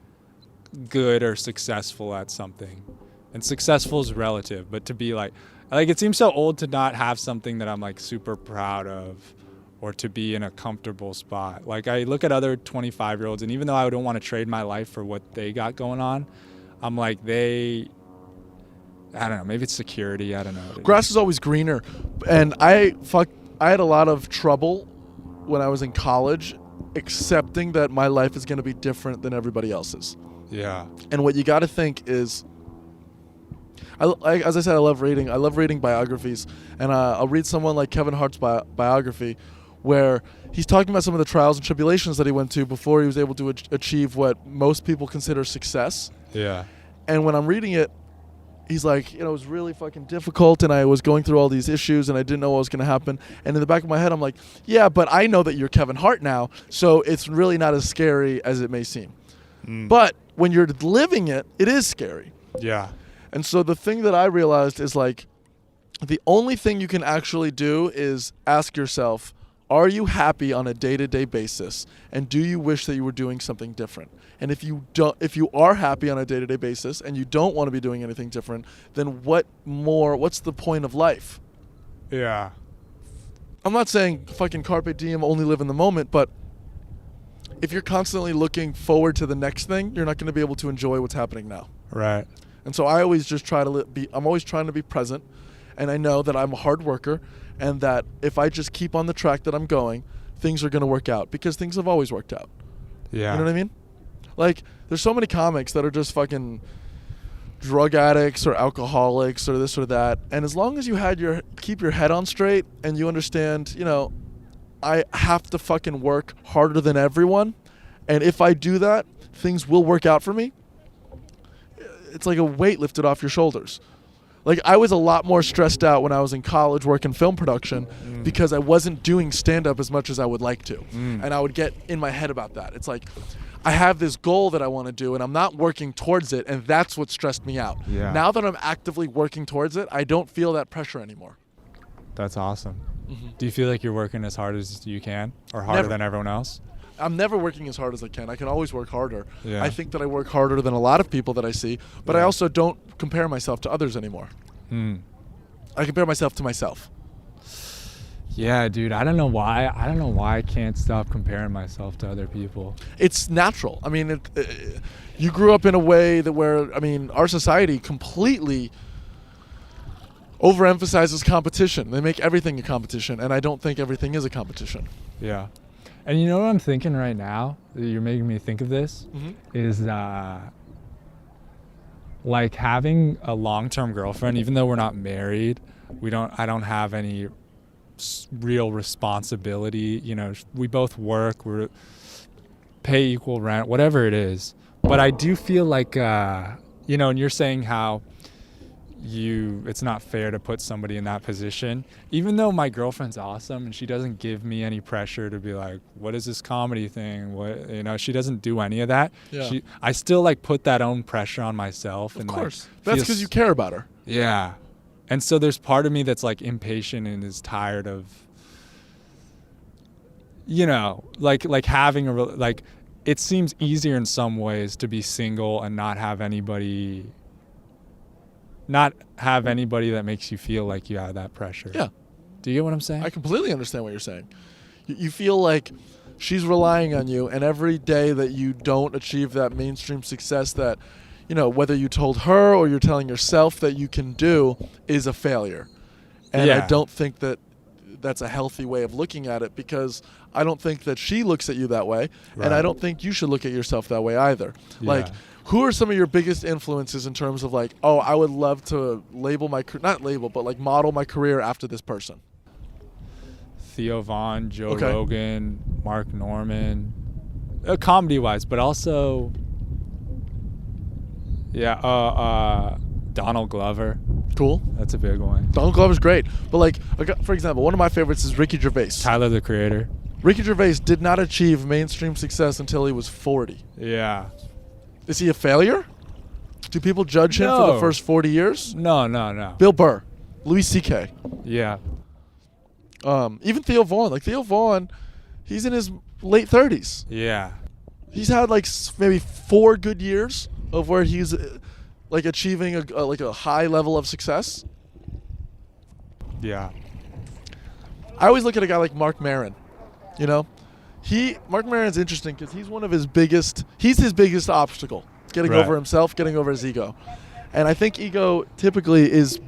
good or successful at something. And successful is relative, but to be like it seems so old to not have something that I'm like super proud of or to be in a comfortable spot. Like, I look at other 25-year-olds, and even though I don't want to trade my life for what they got going on, I'm like, I don't know, maybe it's security, I don't know. Grass is always greener. And I had a lot of trouble when I was in college accepting that my life is going to be different than everybody else's. Yeah. And what you got to think is, as I said, I love reading. I love reading biographies. And I'll read someone like Kevin Hart's biography, where he's talking about some of the trials and tribulations that he went to before he was able to achieve what most people consider success. Yeah. And when I'm reading it, he's like, you know, it was really fucking difficult, and I was going through all these issues, and I didn't know what was going to happen. And in the back of my head, I'm like, yeah, but I know that you're Kevin Hart now, so it's really not as scary as it may seem. But when you're living it, it is scary. Yeah. And so the thing that I realized is like, the only thing you can actually do is ask yourself, are you happy on a day-to-day basis? And do you wish that you were doing something different? And if you are happy on a day-to-day basis and you don't want to be doing anything different, then what's the point of life? Yeah. I'm not saying fucking carpe diem, only live in the moment, but if you're constantly looking forward to the next thing, you're not going to be able to enjoy what's happening now. Right. And so I always just I'm always trying to be present, and I know that I'm a hard worker, and that if I just keep on the track that I'm going, things are going to work out, because things have always worked out. Yeah. You know what I mean? Like, there's so many comics that are just fucking drug addicts or alcoholics or this or that, and as long as you keep your head on straight and you understand, I have to fucking work harder than everyone, and if I do that, things will work out for me. It's like a weight lifted off your shoulders. Like, I was a lot more stressed out when I was in college working film production because I wasn't doing stand-up as much as I would like to. And I would get in my head about that. It's like, I have this goal that I want to do, and I'm not working towards it, and that's what stressed me out. Yeah. Now that I'm actively working towards it, I don't feel that pressure anymore. That's awesome. Mm-hmm. Do you feel like you're working as hard as you can, or harder than everyone else? I'm never working as hard as I can. I can always work harder. Yeah. I think that I work harder than a lot of people that I see, but I also don't compare myself to others anymore. I compare myself to myself. Yeah, dude. I don't know why I can't stop comparing myself to other people. It's natural. I mean, you grew up in a way where our society completely overemphasizes competition. They make everything a competition, and I don't think everything is a competition. Yeah. And you know what I'm thinking right now? You're making me think of this. Is like having a long-term girlfriend, even though we're not married, I don't have any real responsibility. We both work, we pay equal rent, whatever it is. But I do feel like, and you're saying how it's not fair to put somebody in that position. Even though my girlfriend's awesome and she doesn't give me any pressure to be like, what is this comedy thing? She doesn't do any of that. Yeah. I still like put that own pressure on myself. Of course. That's because you care about her. Yeah. And so there's part of me that's like impatient and is tired of, like having it seems easier in some ways to be single and not have anybody that makes you feel like you have that pressure. Yeah. Do you get what I'm saying? I completely understand what you're saying. You feel like she's relying on you, and every day that you don't achieve that mainstream success that, whether you told her or you're telling yourself that you can do, is a failure. And I don't think that that's a healthy way of looking at it, because I don't think that she looks at you that way, and I don't think you should look at yourself that way either. Yeah. Like, who are some of your biggest influences in terms of like, oh, I would love to model my career after this person? Theo Von, Joe Rogan, Mark Norman, comedy-wise, but also, Donald Glover. Cool. That's a big one. Donald Glover's great. But like, for example, one of my favorites is Ricky Gervais. Tyler, the Creator. Ricky Gervais did not achieve mainstream success until he was 40. Yeah. Is he a failure? Do people judge him for the first 40 years? No. Bill Burr, Louis C.K. Yeah. Even Theo Von. Like, Theo Von, he's in his late 30s. Yeah. He's had like maybe 4 good years of where he's like achieving a high level of success. Yeah. I always look at a guy like Mark Maron. Mark Maron's interesting because he's his biggest obstacle. Getting over himself, getting over his ego. And I think ego typically is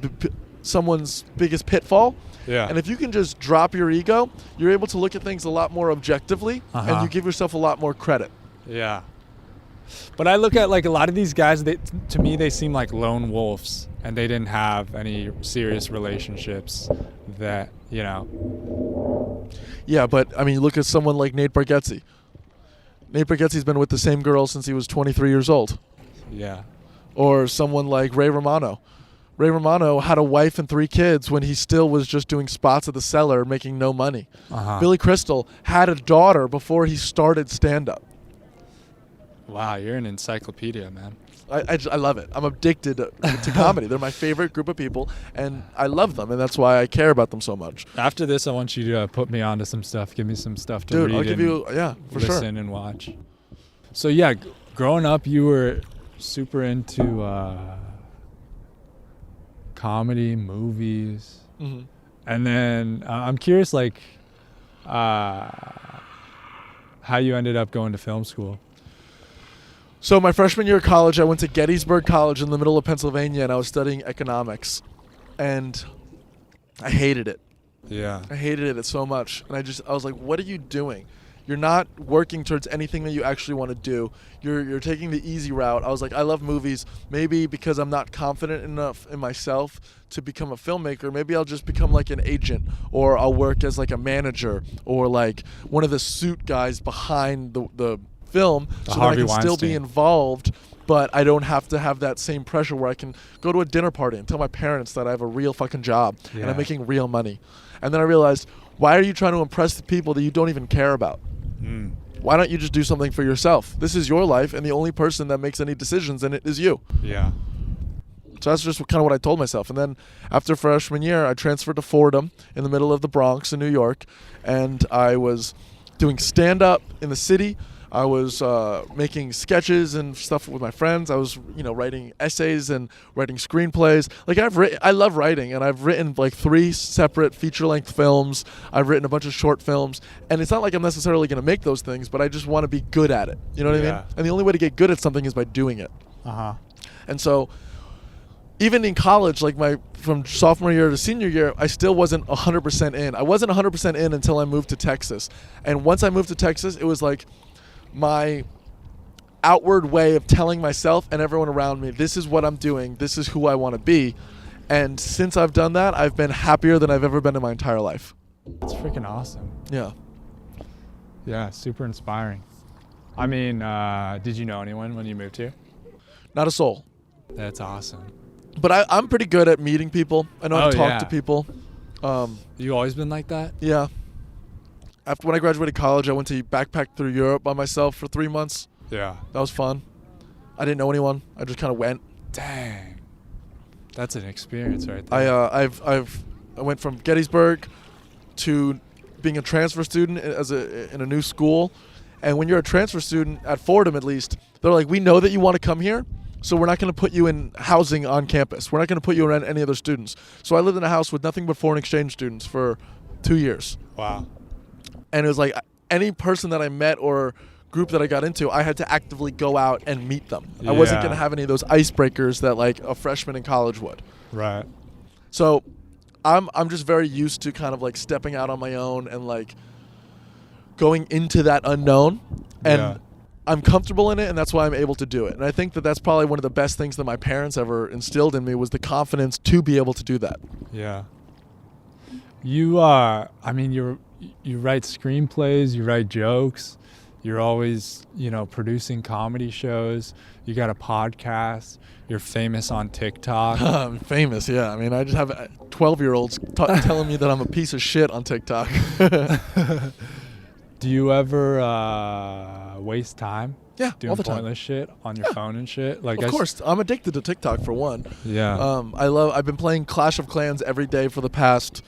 someone's biggest pitfall. Yeah. And if you can just drop your ego, you're able to look at things a lot more objectively, and you give yourself a lot more credit. Yeah. But I look at like a lot of these guys, to me they seem like lone wolves, and they didn't have any serious relationships that, Yeah, but I mean, look at someone like Nate Bargatze. Nate Bargatze's been with the same girl since he was 23 years old. Yeah. Or someone like Ray Romano. Ray Romano had a wife and 3 kids when he still was just doing spots at the Cellar making no money. Billy Crystal had a daughter before he started stand-up. Wow, you're an encyclopedia, man. I love it. I'm addicted to comedy. They're my favorite group of people, and I love them, and that's why I care about them so much. After this, I want you to put me onto some stuff. Give me some stuff to Dude, read. I'll give you, for sure. Listen and watch. So yeah, growing up, you were super into comedy, movies, and then I'm curious, like, how you ended up going to film school. So my freshman year of college, I went to Gettysburg College in the middle of Pennsylvania, and I was studying economics, and I hated it. Yeah. I hated it so much, and I was like, what are you doing? You're not working towards anything that you actually want to do. You're taking the easy route. I was like, I love movies. Maybe because I'm not confident enough in myself to become a filmmaker, maybe I'll just become like an agent, or I'll work as like a manager, or like one of the suit guys behind the film, so that I can still be involved, but I don't have to have that same pressure where I can go to a dinner party and tell my parents that I have a real fucking job and I'm making real money. And then I realized, why are you trying to impress the people that you don't even care about? Why don't you just do something for yourself? This is your life, and the only person that makes any decisions in it is you. Yeah. So that's just kind of what I told myself. And then after freshman year, I transferred to Fordham in the middle of the Bronx in New York, and I was doing stand-up in the city. I was making sketches and stuff with my friends. I was, writing essays and writing screenplays. Like I love writing, and I've written like 3 separate feature-length films. I've written a bunch of short films, and it's not like I'm necessarily going to make those things, but I just want to be good at it. You know what I mean? And the only way to get good at something is by doing it. And so, even in college, like from sophomore year to senior year, I still wasn't 100% in. I wasn't 100% in until I moved to Texas. And once I moved to Texas, it was like my outward way of telling myself and everyone around me, this is what I'm doing, this is who I want to be. And since I've done that, I've been happier than I've ever been in my entire life. That's freaking awesome. Yeah, super inspiring. I mean, did you know anyone when you moved here? Not a soul. That's awesome. But I'm pretty good at meeting people. I know how to talk to people. You always been like that? Yeah. After when I graduated college, I went to backpack through Europe by myself for 3 months. Yeah. That was fun. I didn't know anyone. I just kind of went. Dang. That's an experience right there. I went from Gettysburg to being a transfer student in a new school. And when you're a transfer student at Fordham, at least, they're like, we know that you want to come here, so we're not going to put you in housing on campus. We're not going to put you around any other students. So I lived in a house with nothing but foreign exchange students for 2 years. Wow. And it was like any person that I met or group that I got into, I had to actively go out and meet them. I wasn't going to have any of those icebreakers that like a freshman in college would. Right. So I'm just very used to kind of like stepping out on my own and like going into that unknown. And I'm comfortable in it, and that's why I'm able to do it. And I think that that's probably one of the best things that my parents ever instilled in me was the confidence to be able to do that. Yeah. You you write screenplays, you write jokes, you're always, producing comedy shows, you got a podcast, you're famous on TikTok. I'm famous, yeah. I mean, I just have 12-year-olds telling me that I'm a piece of shit on TikTok. Do you ever waste time? Yeah, doing all the time. Pointless shit on your phone and shit? Like, of course, I'm addicted to TikTok for one. Yeah. I've been playing Clash of Clans every day for the past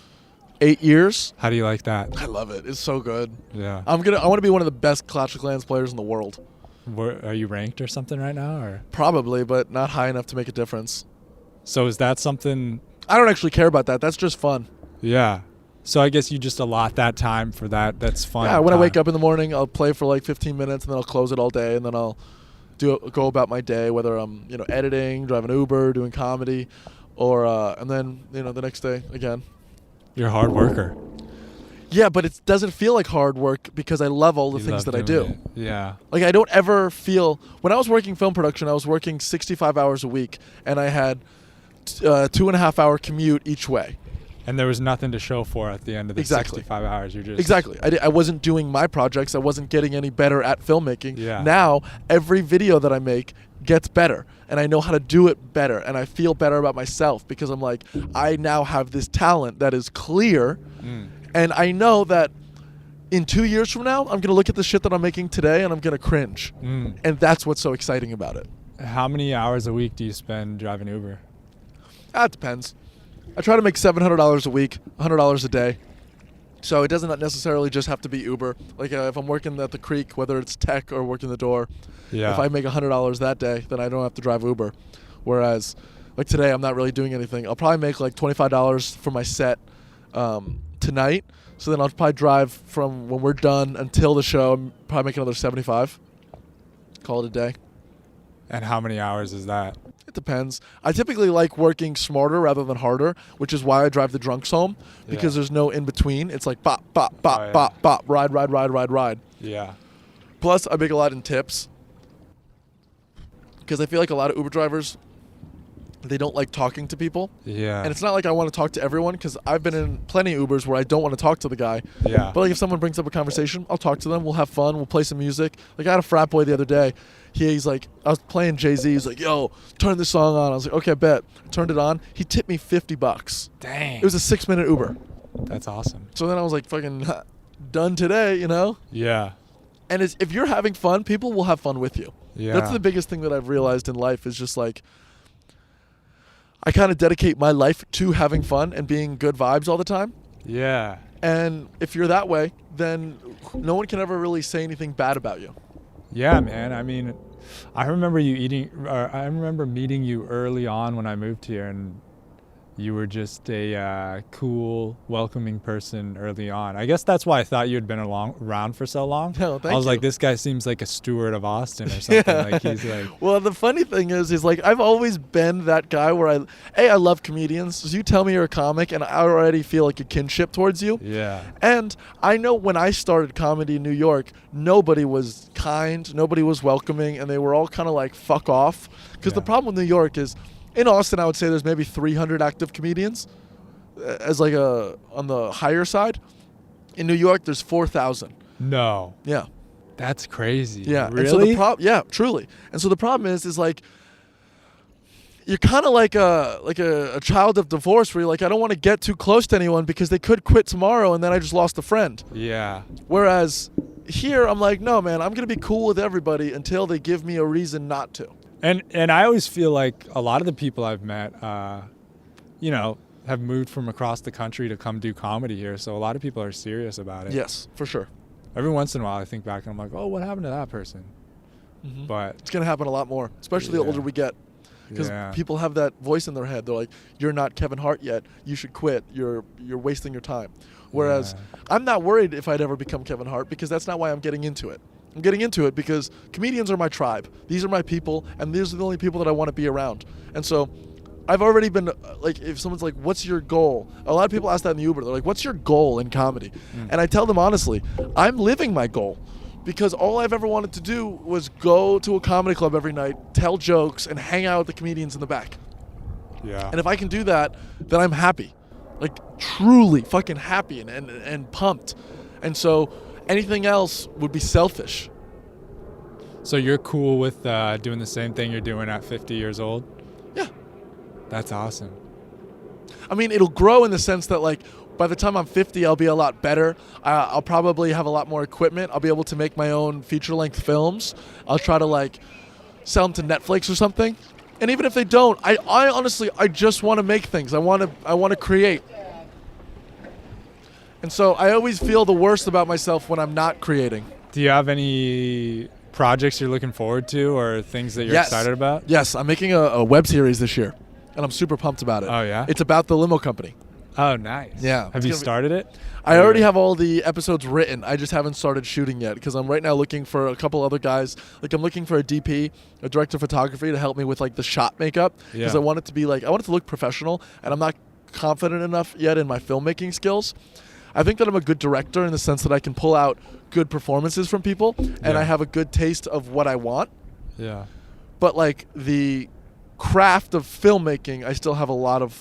8 years. How do you like that? I love it. It's so good. Yeah. I want to be one of the best Clash of Clans players in the world. Are you ranked or something right now, or? Probably, but not high enough to make a difference. So is that something? I don't actually care about that. That's just fun. Yeah. So I guess you just allot that time for that. That's fun. Yeah, when I wake up in the morning, I'll play for like 15 minutes, and then I'll close it all day, and then I'll go about my day, whether I'm editing, driving Uber, doing comedy, or and then the next day again. You're a hard worker. Yeah, but it doesn't feel like hard work because I love all the things that I do. It. Yeah. Like I don't ever feel when I was working film production, I was working 65 hours a week, and I had 2.5 hour commute each way. And there was nothing to show for at the end of the 65 hours. You're just exactly. I wasn't doing my projects. I wasn't getting any better at filmmaking. Yeah. Now every video that I make gets better, and I know how to do it better, and I feel better about myself because I'm like, I now have this talent that is clear, and I know that in 2 years from now, I'm gonna look at the shit that I'm making today, and I'm gonna cringe, and that's what's so exciting about it. How many hours a week do you spend driving Uber? It depends. I try to make $700 a week, $100 a day. So it doesn't necessarily just have to be Uber. Like if I'm working at the creek, whether it's tech or working the door, if I make $100 that day, then I don't have to drive Uber. Whereas, like today, I'm not really doing anything. I'll probably make like $25 for my set tonight. So then I'll probably drive from when we're done until the show. Probably make another 75. Call it a day. And how many hours is that? It depends. I typically like working smarter rather than harder, which is why I drive the drunks home, because there's no in between. It's like bop, bop, bop, bop, bop, ride, ride, ride, ride, ride. Yeah. Plus, I make a lot in tips, because I feel like a lot of Uber drivers, they don't like talking to people. Yeah. And it's not like I want to talk to everyone, because I've been in plenty of Ubers where I don't want to talk to the guy. Yeah. But like if someone brings up a conversation, I'll talk to them. We'll have fun. We'll play some music. Like I had a frat boy the other day. He's like, I was playing Jay-Z. He's like, yo, turn this song on. I was like, okay, bet. I turned it on. He tipped me $50. Dang. It was a 6-minute Uber. That's awesome. So then I was like, fucking done today, you know? Yeah. And if you're having fun, people will have fun with you. Yeah. That's the biggest thing that I've realized in life is just like, I kind of dedicate my life to having fun and being good vibes all the time. Yeah. And if you're that way, then no one can ever really say anything bad about you. Yeah, man. I mean, I remember I remember meeting you early on when I moved here, and you were just a cool, welcoming person early on. I guess that's why I thought you had been around for so long. No, thank I was you. like, this guy seems like a steward of Austin or something. Yeah. Like he's like. Well, the funny thing is like I've always been that guy where I love comedians. So you tell me you're a comic, and I already feel like a kinship towards you. Yeah. And I know when I started comedy in New York, nobody was kind, nobody was welcoming, and they were all kind of like fuck off. Because the problem with New York is, in Austin, I would say there's maybe 300 active comedians as like on the higher side. In New York, there's 4,000. No. Yeah. That's crazy. Yeah. Really? And so yeah, truly. And so the problem is like you're kind of like a child of divorce where you're like, I don't want to get too close to anyone because they could quit tomorrow and then I just lost a friend. Yeah. Whereas here, I'm like, no, man, I'm going to be cool with everybody until they give me a reason not to. And I always feel like a lot of the people I've met, you know, have moved from across the country to come do comedy here. So a lot of people are serious about it. Yes, for sure. Every once in a while I think back and I'm like, oh, what happened to that person? Mm-hmm. But it's going to happen a lot more, especially the older we get. Because people have that voice in their head. They're like, you're not Kevin Hart yet. You should quit. You're wasting your time. Whereas I'm not worried if I'd ever become Kevin Hart because that's not why I'm getting into it. I'm getting into it because comedians are my tribe. These are my people, and these are the only people that I want to be around. And so I've already been, like, if someone's like, what's your goal? A lot of people ask that in the Uber. They're like, what's your goal in comedy? And I tell them honestly, I'm living my goal. Because all I've ever wanted to do was go to a comedy club every night, tell jokes, and hang out with the comedians in the back. Yeah. And if I can do that, then I'm happy. Like, truly fucking happy and pumped. And so anything else would be selfish. So you're cool with doing the same thing you're doing at 50 years old? Yeah. That's awesome. I mean, it'll grow in the sense that, like, by the time I'm 50, I'll be a lot better. I'll probably have a lot more equipment. I'll be able to make my own feature-length films. I'll try to, like, sell them to Netflix or something. And even if they don't, I honestly, I just want to make things. I want to create. And so I always feel the worst about myself when I'm not creating. Do you have any projects you're looking forward to or things that you're excited about? Yes, I'm making a web series this year, and I'm super pumped about it. Oh, yeah? It's about the limo company. Oh, nice. Yeah. Have you started it? I already have all the episodes written. I just haven't started shooting yet because I'm right now looking for a couple other guys. Like, I'm looking for a DP, a director of photography, to help me with, like, the shot makeup because I want it to be, like, I want it to look professional, and I'm not confident enough yet in my filmmaking skills. I think that I'm a good director in the sense that I can pull out good performances from people, and I have a good taste of what I want. Yeah. But, like, the craft of filmmaking, I still have a lot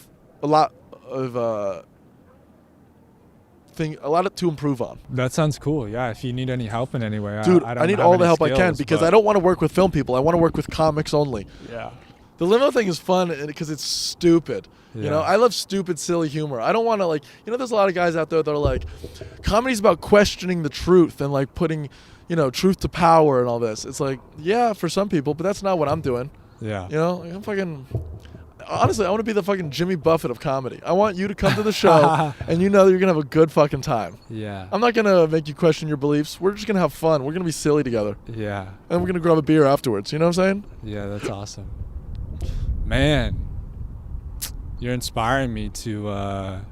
to improve on. That sounds cool. Yeah, if you need any help in any way, dude, I need all the help I can because I don't want to work with film people. I want to work with comics only. Yeah. The limo thing is fun because it's stupid. Yeah. You know, I love stupid, silly humor. I don't want to, like, you know, there's a lot of guys out there that are like, comedy's about questioning the truth and, like, putting, you know, truth to power and all this. It's like, yeah, for some people, but that's not what I'm doing. Yeah. You know, I'm fucking. Honestly, I want to be the fucking Jimmy Buffett of comedy. I want you to come to the show and you know that you're gonna have a good fucking time. Yeah. I'm not gonna make you question your beliefs. We're just gonna have fun. We're gonna be silly together. Yeah. And we're gonna grab a beer afterwards. You know what I'm saying? Yeah, that's awesome. Man, you're inspiring me to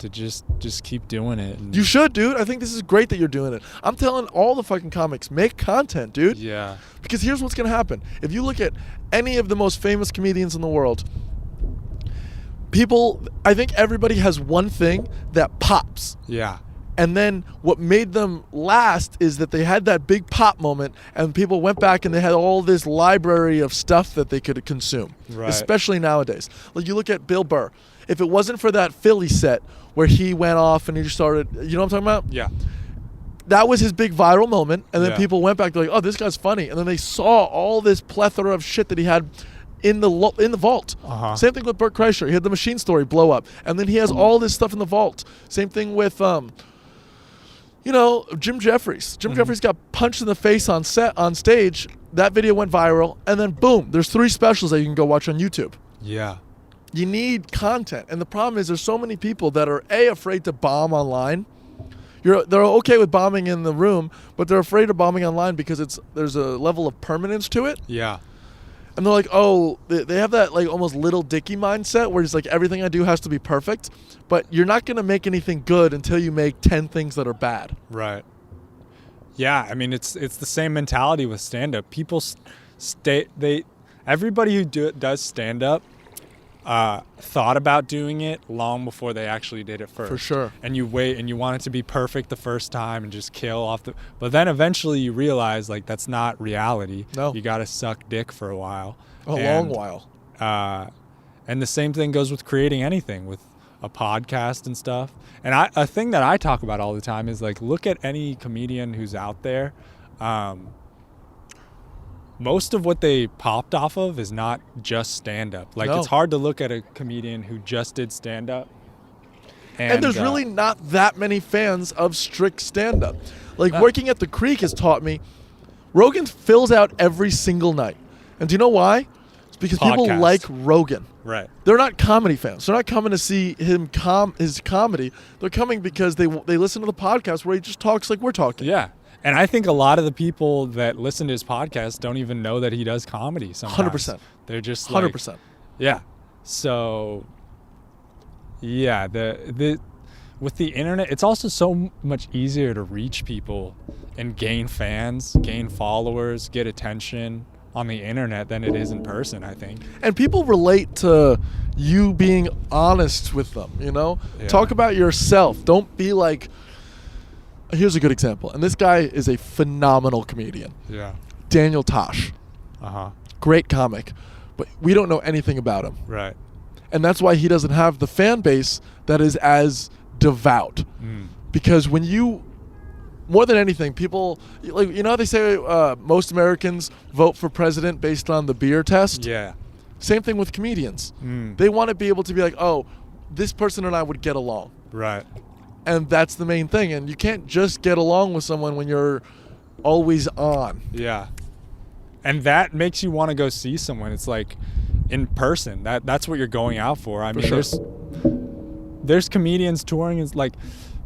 just keep doing it. And You should, dude. I think this is great that you're doing it. I'm telling all the fucking comics, make content, dude. Yeah. Because here's what's going to happen. If you look at any of the most famous comedians in the world, I think everybody has one thing that pops. Yeah. And then what made them last is that they had that big pop moment and people went back and they had all this library of stuff that they could consume. Right. Especially nowadays. Like you look at Bill Burr. If it wasn't for that Philly set where he went off and he just started, you know what I'm talking about? Yeah. That was his big viral moment, and then Yeah. people went back, they're like, oh, this guy's funny. And then they saw all this plethora of shit that he had in the vault. Uh-huh. Same thing with Burt Kreischer. He had the Machine Story blow up, and then he has all this stuff in the vault. Same thing with, Jim Jeffries. Jim Jeffries got punched in the face on stage. That video went viral, and then boom, there's 3 specials that you can go watch on YouTube. Yeah. You need content, and the problem is there's so many people that are afraid to bomb online. They're okay with bombing in the room, but they're afraid of bombing online because there's a level of permanence to it. Yeah. And they're like, oh, they have that like almost Little Dicky mindset where it's like everything I do has to be perfect, but you're not going to make anything good until you make 10 things that are bad. Right. Yeah, I mean it's the same mentality with stand-up. People everybody who does stand-up thought about doing it long before they actually did it first. For sure. And you wait and you want it to be perfect the first time and just kill off but then eventually you realize like that's not reality. No. You got to suck dick for a while. Long while. And the same thing goes with creating anything, with a podcast and stuff. And a thing that I talk about all the time is like, look at any comedian who's out there. Most of what they popped off of is not just stand-up. Like, It's hard to look at a comedian who just did stand-up. And there's really not that many fans of strict stand-up. Like, working at the Creek has taught me, Rogan fills out every single night. And do you know why? It's because people like Rogan. Right. They're not comedy fans. They're not coming to see him his comedy. They're coming because they listen to the podcast where he just talks like we're talking. Yeah. And I think a lot of the people that listen to his podcast don't even know that he does comedy sometimes. 100%. They're just 100%. Like, yeah. So, yeah, with the internet, it's also so much easier to reach people and gain fans, gain followers, get attention on the internet than it is in person, I think. And people relate to you being honest with them, you know? Yeah. Talk about yourself. Don't be like... Here's a good example. And this guy is a phenomenal comedian. Yeah. Daniel Tosh. Uh-huh. Great comic. But we don't know anything about him. Right. And that's why he doesn't have the fan base that is as devout. Because when you... More than anything, people... like you know how they say most Americans vote for president based on the beer test? Yeah. Same thing with comedians. They want to be able to be like, oh, this person and I would get along. Right. And that's the main thing. And you can't just get along with someone when you're always on. Yeah. And that makes you want to go see someone. It's like in person. That's what you're going out for. I mean, sure. there's comedians touring. It's like,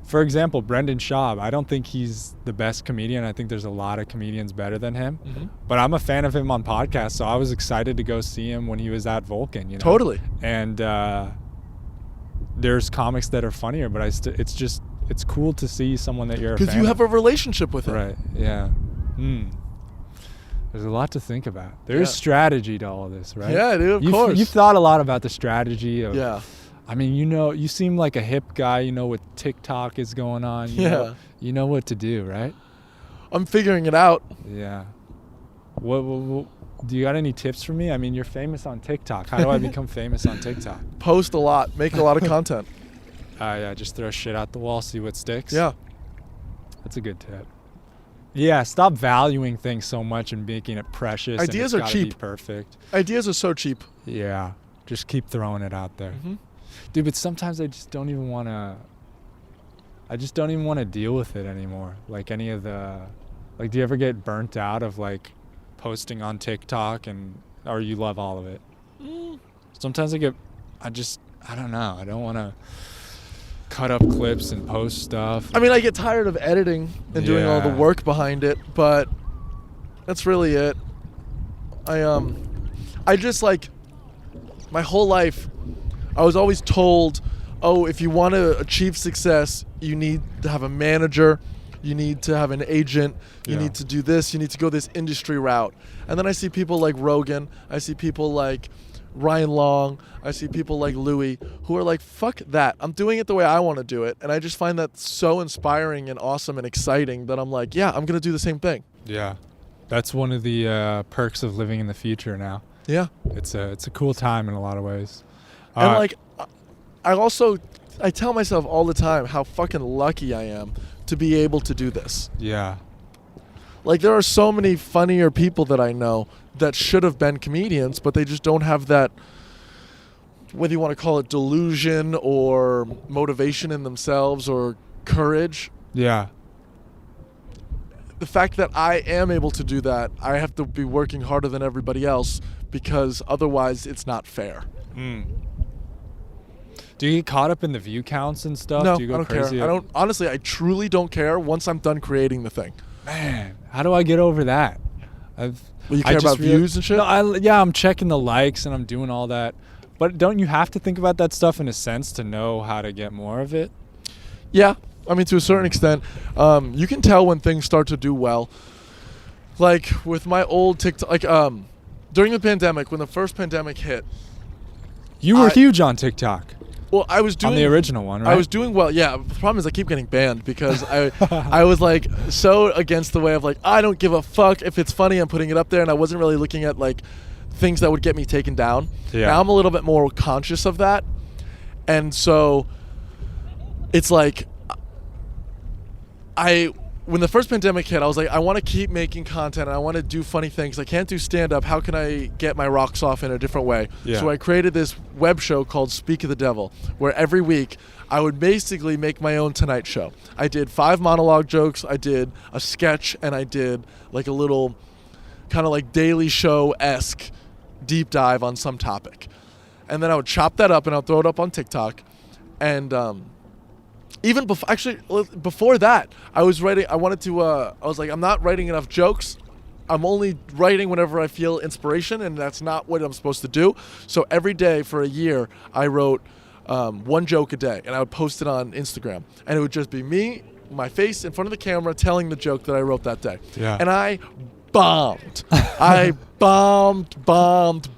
for example, Brendan Schaub. I don't think he's the best comedian. I think there's a lot of comedians better than him. But I'm a fan of him on podcasts, so I was excited to go see him when he was at Vulcan. You know? Totally. And there's comics that are funnier, but it's cool to see someone that you're a fan because you have of. a relationship with him. Right. Yeah. There's a lot to think about. There's strategy to all this, right? Yeah, dude, of course. You've thought a lot about the strategy of... Yeah. I mean, you seem like a hip guy. You know what TikTok is going on. You know what to do, right? I'm figuring it out. Yeah. What do you got any tips for me? I mean, you're famous on TikTok. How do I become famous on TikTok? Post a lot. Make a lot of content. Yeah, just throw shit out the wall, see what sticks. Yeah. That's a good tip. Yeah, stop valuing things so much and making it precious. Ideas and are it's gotta cheap. Be perfect. Ideas are so cheap. Yeah, just keep throwing it out there. Dude, but sometimes I just don't even want to deal with it anymore. Like any of the... Like, do you ever get burnt out of, like, posting on TikTok and or you love all of it? Sometimes I don't know. I don't want to cut up clips and post stuff. I mean, I get tired of editing and doing all the work behind it, but that's really it. I just like, my whole life, I was always told, oh, if you want to achieve success, you need to have a manager, you need to have an agent, you need to do this, you need to go this industry route. And then I see people like Rogan, I see people like Ryan Long, I see people like Louis who are like, fuck that, I'm doing it the way I want to do it. And I just find that so inspiring and awesome and exciting that I'm like, yeah, I'm going to do the same thing. Yeah. That's one of the perks of living in the future now. Yeah. It's a cool time in a lot of ways. And like, I tell myself all the time how fucking lucky I am to be able to do this. Yeah. Like, there are so many funnier people that I know that should have been comedians, but they just don't have that, whether you want to call it delusion or motivation in themselves or courage. Yeah. The fact that I am able to do that, I have to be working harder than everybody else because otherwise it's not fair. Do you get caught up in the view counts and stuff? No, Do you go I don't crazy? care. Honestly, I truly don't care once I'm done creating the thing. Man, how do I get over that? Well, you care about views and shit? No, I'm checking the likes and I'm doing all that. But don't you have to think about that stuff in a sense to know how to get more of it? Yeah. I mean, to a certain extent. You can tell when things start to do well. Like, with my old TikTok, like, during the pandemic, when the first pandemic hit. You were huge on TikTok. Well, I was doing... On the original one, right? I was doing well, yeah. The problem is I keep getting banned because I was, like, so against the way of, like, I don't give a fuck. If it's funny, I'm putting it up there. And I wasn't really looking at, like, things that would get me taken down. Yeah. Now I'm a little bit more conscious of that. And so it's like... When the first pandemic hit, I was like, I want to keep making content and I want to do funny things. I can't do stand-up. How can I get my rocks off in a different way? Yeah. So I created this web show called Speak of the Devil, where every week I would basically make my own Tonight Show. I did 5 monologue jokes, I did a sketch, and I did like a little kind of like Daily Show-esque deep dive on some topic. And then I would chop that up and I'll throw it up on TikTok. And even before that, I was writing. I was like, I'm not writing enough jokes. I'm only writing whenever I feel inspiration, and that's not what I'm supposed to do. So every day for a year, I wrote 1 joke a day, and I would post it on Instagram. And it would just be me, my face in front of the camera, telling the joke that I wrote that day. Yeah. And I bombed. I bombed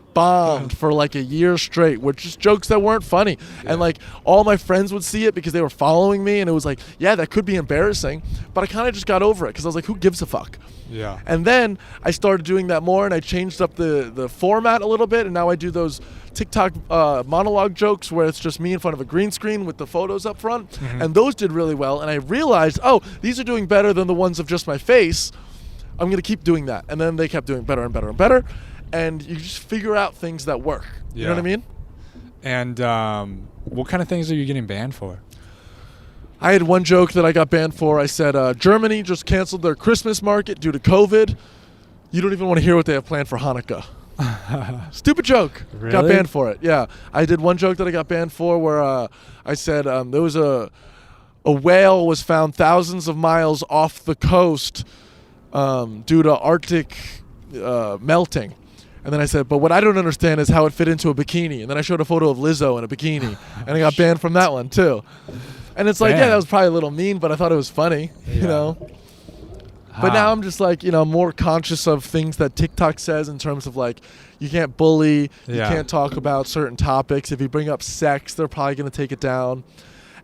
for like a year straight with just jokes that weren't funny. Yeah. And like all my friends would see it because they were following me, and it was like, yeah, that could be embarrassing, but I kind of just got over it because I was like, who gives a fuck? Yeah. And then I started doing that more, and I changed up the format a little bit, and now I do those TikTok monologue jokes where it's just me in front of a green screen with the photos up front. Mm-hmm. And those did really well, and I realized, oh, these are doing better than the ones of just my face. I'm going to keep doing that. And then they kept doing better and better and better. And you just figure out things that work. You know what I mean? And what kind of things are you getting banned for? I had one joke that I got banned for. I said, Germany just canceled their Christmas market due to COVID. You don't even want to hear what they have planned for Hanukkah. Stupid joke. Really? Got banned for it. Yeah. I did one joke that I got banned for where I said there was a whale was found thousands of miles off the coast due to Arctic melting. And then I said, but what I don't understand is how it fit into a bikini. And then I showed a photo of Lizzo in a bikini. And I got banned from that one, too. And it's like, yeah, that was probably a little mean, but I thought it was funny, you know. But now I'm just like, more conscious of things that TikTok says in terms of like, you can't bully, you can't talk about certain topics. If you bring up sex, they're probably going to take it down.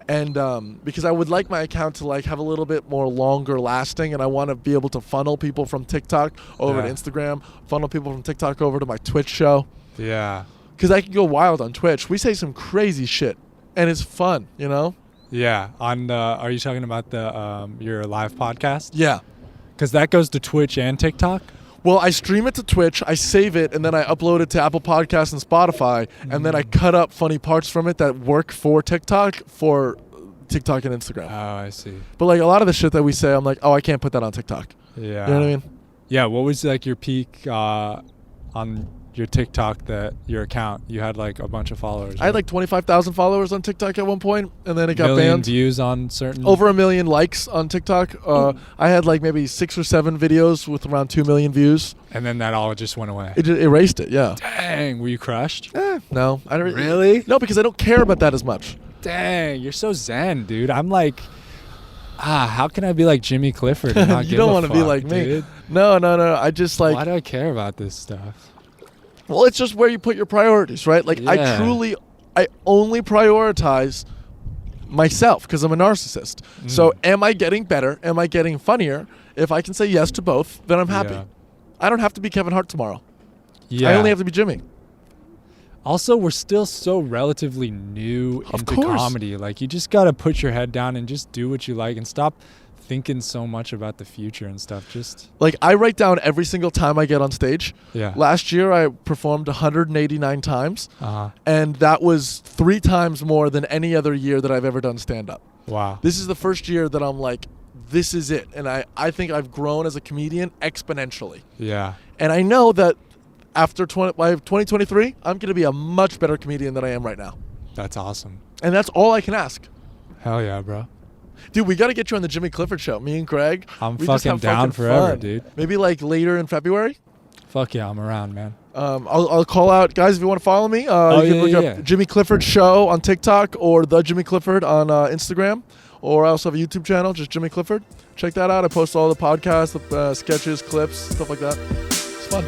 And because I would like my account to like have a little bit more longer lasting, and I want to be able to funnel people from TikTok over to Instagram, funnel people from TikTok over to my Twitch show. Yeah. Because I can go wild on Twitch. We say some crazy shit, and it's fun, you know? Yeah. Are you talking about your live podcast? Yeah. Because that goes to Twitch and TikTok? Well, I stream it to Twitch, I save it, and then I upload it to Apple Podcasts and Spotify, and then I cut up funny parts from it that work for TikTok and Instagram. Oh, I see. But like a lot of the shit that we say, I'm like, oh, I can't put that on TikTok. Yeah. You know what I mean? Yeah. What was like your peak on your TikTok, your account, you had like a bunch of followers. I had like 25,000 followers on TikTok at one point, and then it got million banned. views on certain. Over 1 million likes on TikTok. I had like maybe 6 or 7 videos with around 2 million views. And then that all just went away. It just erased it. Yeah. Dang, were you crushed? No, I don't Really? No, because I don't care about that as much. Dang, you're so zen, dude. I'm like, how can I be like Jimmy Clifford and not You give don't a want to be fuck, like dude? me. No. I just like. Why do I care about this stuff? Well, it's just where you put your priorities, right? Like, Yeah. I only prioritize myself because I'm a narcissist. So am I getting better? Am I getting funnier? If I can say yes to both, then I'm happy. Yeah. I don't have to be Kevin Hart tomorrow. Yeah. I only have to be Jimmy. Also, we're still so relatively new Of into course. comedy. Like, you just got to put your head down and just do what you like and stop thinking so much about the future and stuff. Just Like, I write down every single time I get on stage. yeah. Last year, I performed 189 times, Uh-huh. and that was 3 times more than any other year that I've ever done stand-up. Wow. This is the first year that I'm like, this is it. And I think I've grown as a comedian exponentially. Yeah. And I know that after 2023, I'm going to be a much better comedian than I am right now. That's awesome. And that's all I can ask. Hell yeah, bro. Dude, we got to get you on the Jimmy Clifford show. Me and Greg. I'm we just fucking have down forever, fun. dude. Maybe like later in February. Fuck yeah, I'm around, man. I'll call out, guys, if you want to follow me. You can look up Jimmy Clifford Show on TikTok or The Jimmy Clifford on Instagram. Or I also have a YouTube channel, just Jimmy Clifford. Check that out. I post all the podcasts, the sketches, clips, stuff like that. It's fun.